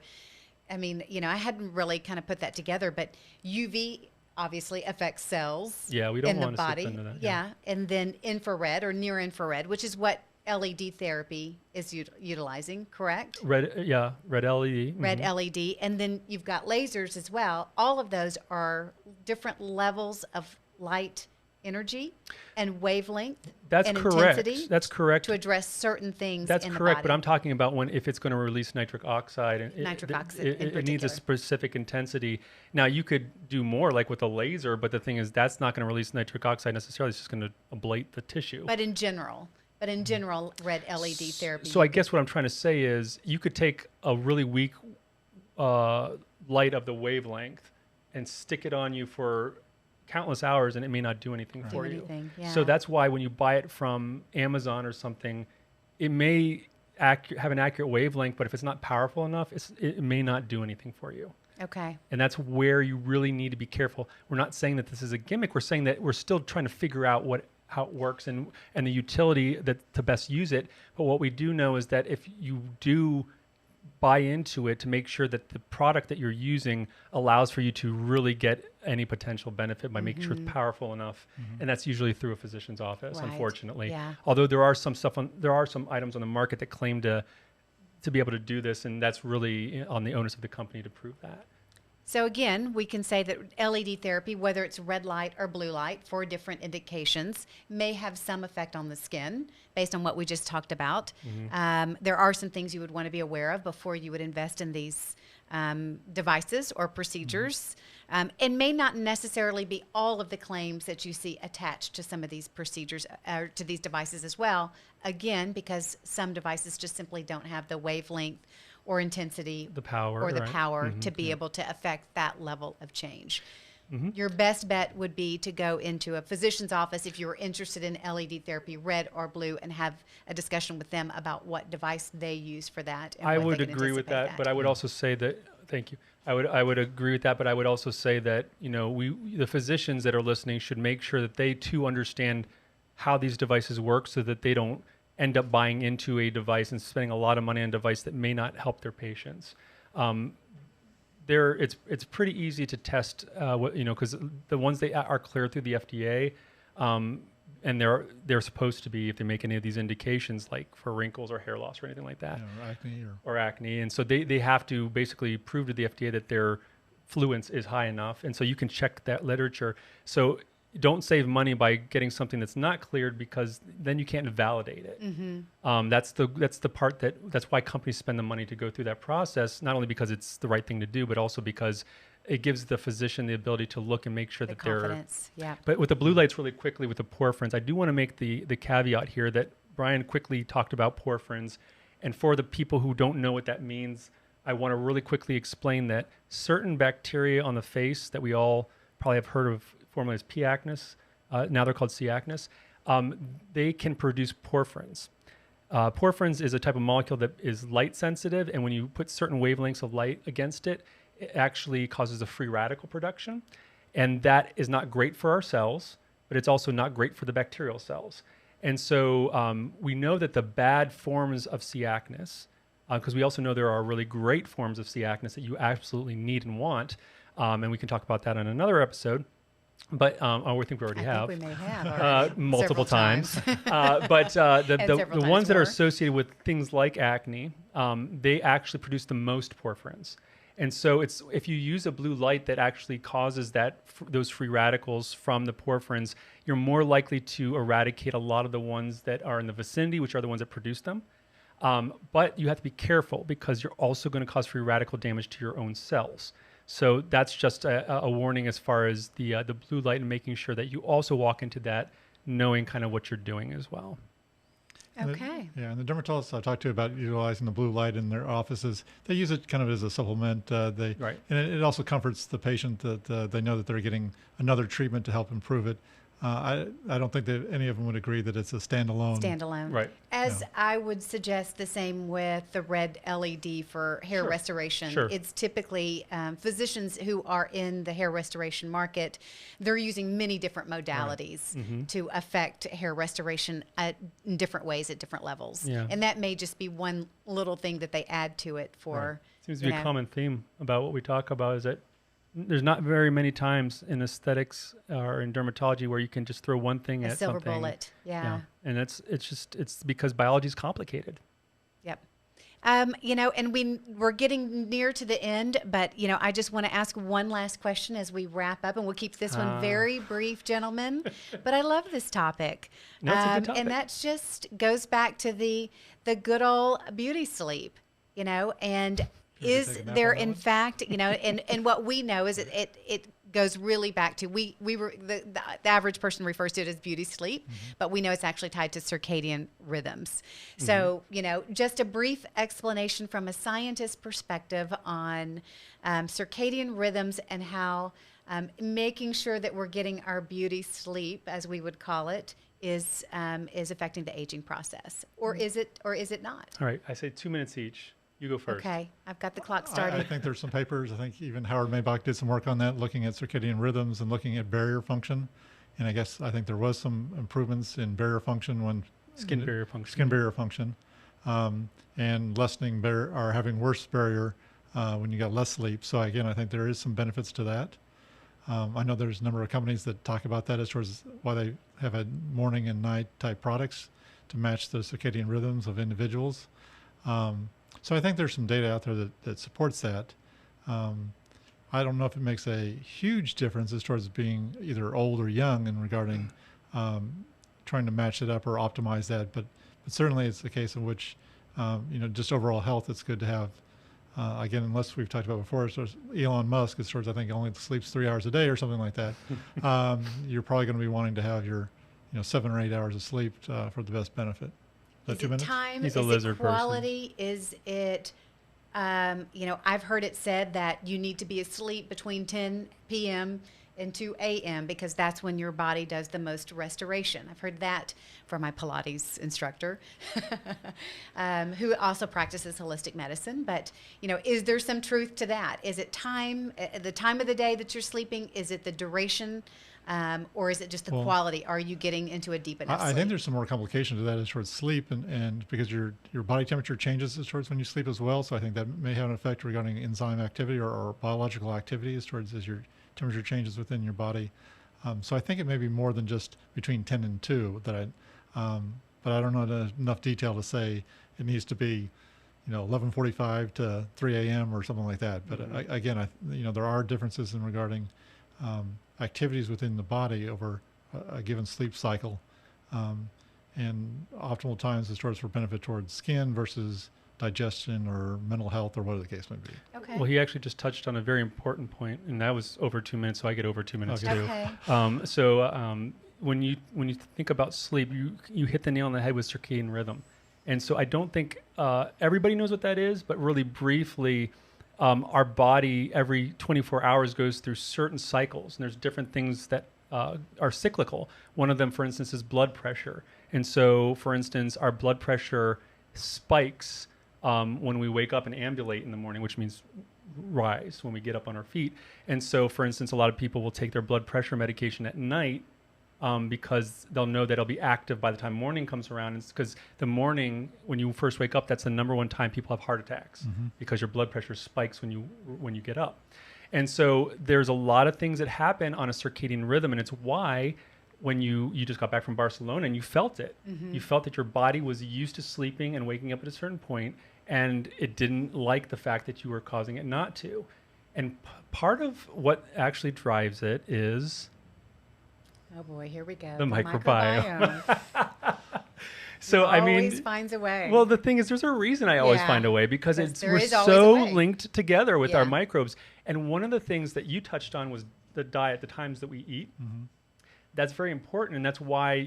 hadn't really kind of put that together, but UV obviously affects cells we don't in the want to body. slip into that. Yeah, and then infrared or near infrared, which is what LED therapy is utilizing, correct? Red LED. Red LED, and then you've got lasers as well. All of those are different levels of light energy and wavelength. That's and correct. intensity. That's correct. To address certain things. That's in correct. the But body. I'm talking about if it's going to release nitric oxide. And it needs a specific intensity. Now you could do more, like with a laser, but the thing is that's not going to release nitric oxide necessarily. It's just going to ablate the tissue. But in general, red LED therapy. So I guess what I'm trying to say is you could take a really weak light of the wavelength and stick it on you for countless hours, and it may not do anything for you. Yeah. So that's why when you buy it from Amazon or something, it may have an accurate wavelength, but if it's not powerful enough, it may not do anything for you. Okay. And that's where you really need to be careful. We're not saying that this is a gimmick. We're saying that we're still trying to figure out how it works and the utility to best use it. But what we do know is that if you do buy into it, to make sure that the product that you're using allows for you to really get any potential benefit by making sure it's powerful enough. And that's usually through a physician's office, Right. unfortunately. Yeah. Although there are some items on the market that claim to be able to do this, and that's really on the onus of the company to prove that. So again, we can say that LED therapy, whether it's red light or blue light for different indications, may have some effect on the skin based on what we just talked about. There are some things you would want to be aware of before you would invest in these devices or procedures. And may not necessarily be all of the claims that you see attached to some of these procedures or to these devices as well. Again, because some devices just simply don't have the wavelength or intensity The power. or the right? power to be able to affect that level of change. Your best bet would be to go into a physician's office if you were interested in LED therapy, red or blue, and have a discussion with them about what device they use for that. And I what would they can agree with anticipate that, but I would also say that, thank you. I would agree with that, but I would also say that, the physicians that are listening should make sure that they too understand how these devices work so that they don't end up buying into a device and spending a lot of money on a device that may not help their patients. It's pretty easy to test, because the ones that are cleared through the FDA, and they're supposed to be if they make any of these indications, like for wrinkles or hair loss or anything like that, Or acne or acne. And so they have to basically prove to the FDA that their fluence is high enough. And so you can check that literature. So don't save money by getting something that's not cleared, because then you can't validate it. That's the part that's why companies spend the money to go through that process, not only because it's the right thing to do, but also because it gives the physician the ability to look and make sure that confidence. Yeah. But with the blue lights, really quickly with the porphyrins, I do want to make the caveat here that Brian quickly talked about porphyrins. And for the people who don't know what that means, I want to really quickly explain that certain bacteria on the face that we all probably have heard of formerly as P. acnes, now they're called C. acnes, they can produce porphyrins. Porphyrins is a type of molecule that is light sensitive, and when you put certain wavelengths of light against it, it actually causes a free radical production. And that is not great for our cells, but it's also not great for the bacterial cells. And so we know that the bad forms of C. acnes, because we also know there are really great forms of C. acnes that you absolutely need and want, and we can talk about that on another episode. But we think we already have. I think we may have multiple times. But the ones that are associated with things like acne, they actually produce the most porphyrins. And so if you use a blue light that actually causes those free radicals from the porphyrins, you're more likely to eradicate a lot of the ones that are in the vicinity, which are the ones that produce them. But you have to be careful, because you're also going to cause free radical damage to your own cells. So that's just a warning as far as the blue light, and making sure that you also walk into that knowing kind of what you're doing as well. Okay. And the dermatologists I talked to about utilizing the blue light in their offices, they use it kind of as a supplement. Right. And it also comforts the patient that they know that they're getting another treatment to help improve it. I don't think that any of them would agree that it's a standalone. Right. As I would suggest the same with the red LED for hair Sure. restoration. Sure. It's typically physicians who are in the hair restoration market. They're using many different modalities to affect hair restoration in different ways at different levels. Yeah. And that may just be one little thing that they add to it for. Seems to be a common theme about what we talk about, is that there's not very many times in aesthetics or in dermatology where you can just throw one thing a at silver something. bullet. Yeah. And it's because biology is complicated. Yep. And we're getting near to the end, but, I just want to ask one last question as we wrap up, and we'll keep this one very brief, gentlemen. But I love this topic. No, it's a good topic. And that just goes back to the good old beauty sleep, and is there in fact, and what we know is it goes really back to the average person refers to it as beauty sleep, but we know it's actually tied to circadian rhythms. So, just a brief explanation from a scientist perspective on circadian rhythms and how making sure that we're getting our beauty sleep, as we would call it, is affecting the aging process, or is it not? All right, I say 2 minutes each. You go first. Okay, I've got the clock started. I think there's some papers. I think even Howard Maybach did some work on that, looking at circadian rhythms and looking at barrier function. And I think there was some improvements in barrier function when Skin barrier function. And lessening or having worse barrier when you got less sleep. So again, I think there is some benefits to that. I know there's a number of companies that talk about that as far as why they have a morning and night type products to match the circadian rhythms of individuals. So I think there's some data out there that supports that. I don't know if it makes a huge difference as far as being either old or young in regarding trying to match it up or optimize that, but certainly it's the case in which just overall health, it's good to have. Again, unless we've talked about before, so Elon Musk, as far as I think only sleeps 3 hours a day or something like that, you're probably going to be wanting to have your 7 or 8 hours of sleep for the best benefit. Is it time? He's a is lizard it quality? Person. Is it, I've heard it said that you need to be asleep between 10 p.m. and 2 a.m. because that's when your body does the most restoration. I've heard that from my Pilates instructor, who also practices holistic medicine. But, is there some truth to that? Is it time, the time of the day that you're sleeping? Is it the duration? Or is it just the quality? Are you getting into a deep enough sleep? I think there's some more complication to that as far as sleep, and because your body temperature changes as far as when you sleep as well. So I think that may have an effect regarding enzyme activity or biological activity as far as your temperature changes within your body. So I think it may be more than just between 10 and 2 that but I don't know enough detail to say it needs to be, 11:45 to 3 a.m. or something like that. But again, there are differences in regarding activities within the body over a given sleep cycle, and optimal times as for benefit towards skin versus digestion or mental health or whatever the case may be. Okay. Well, he actually just touched on a very important point, and that was over 2 minutes, so I get over 2 minutes Okay. too. Okay. When you think about sleep, you hit the nail on the head with circadian rhythm, and so I don't think everybody knows what that is, but really briefly, our body every 24 hours goes through certain cycles, and there's different things that are cyclical. One of them, for instance, is blood pressure, and so, for instance, our blood pressure spikes when we wake up and ambulate in the morning, which means rise when we get up on our feet. And so, for instance, a lot of people will take their blood pressure medication at night because they'll know that it'll be active by the time morning comes around. It's because the morning, when you first wake up, that's the number one time people have heart attacks because your blood pressure spikes when you get up. And so there's a lot of things that happen on a circadian rhythm, and it's why when you just got back from Barcelona and you felt it. You felt that your body was used to sleeping and waking up at a certain point, and it didn't like the fact that you were causing it not to. And part of what actually drives it is Oh boy, here we go. the microbiome. So always finds a way. Well, the thing is, there's a reason I always find a way because we're is always a so way. linked together with our Yeah. microbes. And one of the things that you touched on was the diet, the times that we eat. That's very important, and that's why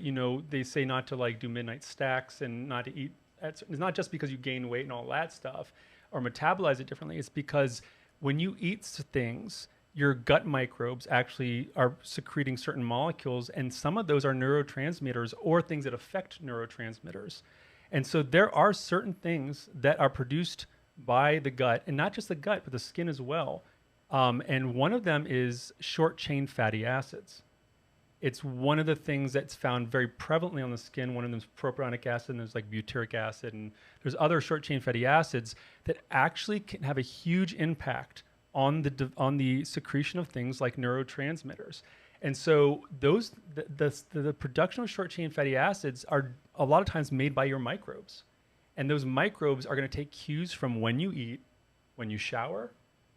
they say not to do midnight stacks and not to eat. It's not just because you gain weight and all that stuff or metabolize it differently. It's because when you eat things, your gut microbes actually are secreting certain molecules, and some of those are neurotransmitters or things that affect neurotransmitters. And so there are certain things that are produced by the gut, and not just the gut, but the skin as well. And one of them is short-chain fatty acids. It's one of the things that's found very prevalently on the skin. One of them is propionic acid, and there's butyric acid, and there's other short-chain fatty acids that actually can have a huge impact on the secretion of things like neurotransmitters. And so the production of short-chain fatty acids are a lot of times made by your microbes. And those microbes are going to take cues from when you eat, when you shower,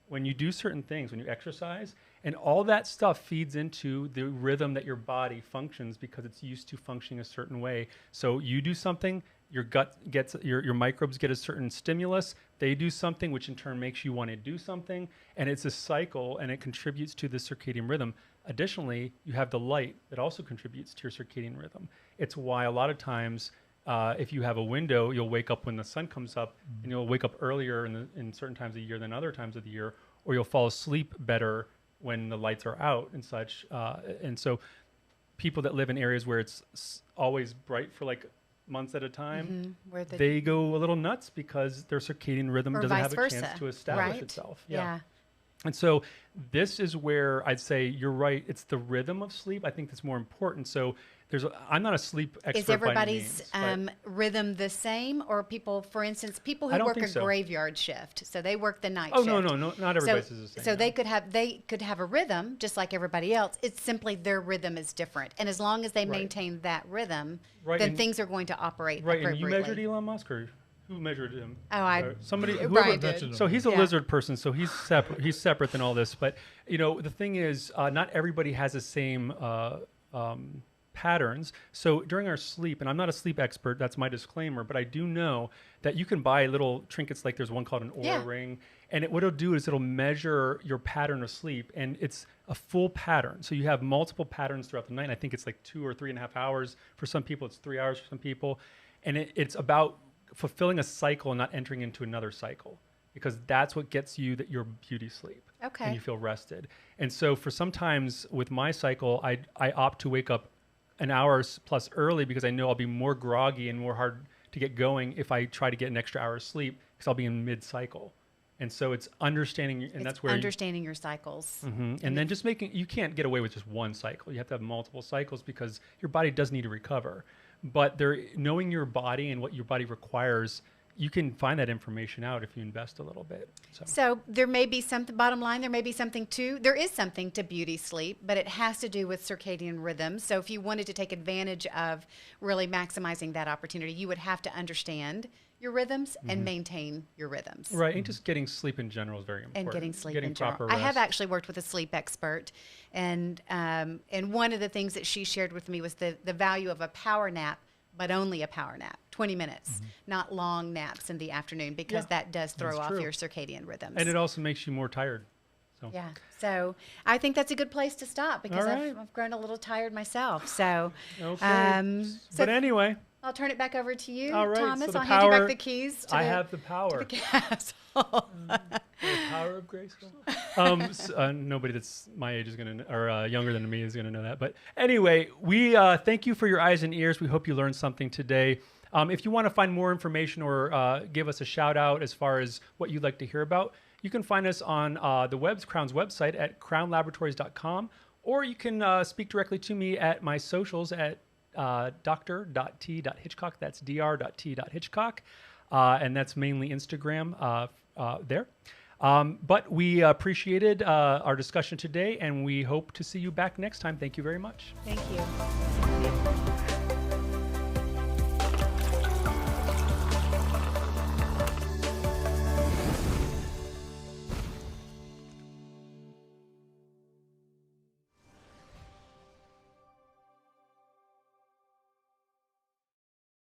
when you do certain things, when you exercise, and all that stuff feeds into the rhythm that your body functions because it's used to functioning a certain way. So you do something, your gut gets, your microbes get a certain stimulus, they do something, which in turn makes you want to do something, and it's a cycle, and it contributes to the circadian rhythm. Additionally, you have the light that also contributes to your circadian rhythm. It's why a lot of times, if you have a window, you'll wake up when the sun comes up, and you'll wake up earlier in certain times of the year than other times of the year, or you'll fall asleep better when the lights are out and such. And so people that live in areas where it's always bright for months at a time, they go a little nuts because their circadian rhythm doesn't have a chance to establish itself. Yeah. And so this is where I'd say you're right. It's the rhythm of sleep. I think that's more important. So I'm not a sleep expert. Is everybody's rhythm the same, or people, for instance, people who work a graveyard shift, so they work the night shift? No, not everybody's is the same. So they could have a rhythm just like everybody else. It's simply their rhythm is different, and as long as they maintain that rhythm, then things are going to operate appropriately. And you measured Elon Musk, or who measured him? Somebody. Whoever mentioned him. So he's a lizard person, so he's separate. He's separate than all this. But the thing is, not everybody has the same patterns. So during our sleep, and I'm not a sleep expert, that's my disclaimer, but I do know that you can buy little trinkets, like there's one called an Oura ring, and what it'll do is it'll measure your pattern of sleep, and it's a full pattern. So you have multiple patterns throughout the night. I think it's 2 or 3.5 hours. For some people, it's 3 hours for some people. And it's about fulfilling a cycle and not entering into another cycle, because that's what gets you your beauty sleep. Okay. And you feel rested. And so for sometimes with my cycle, I opt to wake up an hour plus early because I know I'll be more groggy and more hard to get going if I try to get an extra hour of sleep, because I'll be in mid-cycle. And so it's understanding, and that's where understanding your cycles. And then just you can't get away with just one cycle. You have to have multiple cycles because your body does need to recover. But knowing your body and what your body requires you can find that information out if you invest a little bit. So there may be something, bottom line, there is something to beauty sleep, but it has to do with circadian rhythms. So if you wanted to take advantage of really maximizing that opportunity, you would have to understand your rhythms and maintain your rhythms. Right, and just getting sleep in general is very important. And getting sleep getting in general. proper I have rest. actually worked with a sleep expert, and one of the things that she shared with me was the value of a power nap, but only a power nap, 20 minutes, not long naps in the afternoon, because that does throw off your circadian rhythms. And it also makes you more tired. So. Yeah, so I think that's a good place to stop, because I've grown a little tired myself. So, Okay. But anyway. I'll turn it back over to you, All right, Thomas. so the I'll hand you power- back the keys. I have the power. the castle. The power of Graceful. Nobody that's my age is going to, or younger than me is going to know that. But anyway, we thank you for your eyes and ears. We hope you learned something today. If you want to find more information or give us a shout out as far as what you'd like to hear about, you can find us on Crown's website at crownlaboratories.com, or you can speak directly to me at my socials at dr.t.hitchcock. That's dr.t.hitchcock. And that's mainly Instagram there. But we appreciated our discussion today, and we hope to see you back next time. Thank you very much. Thank you.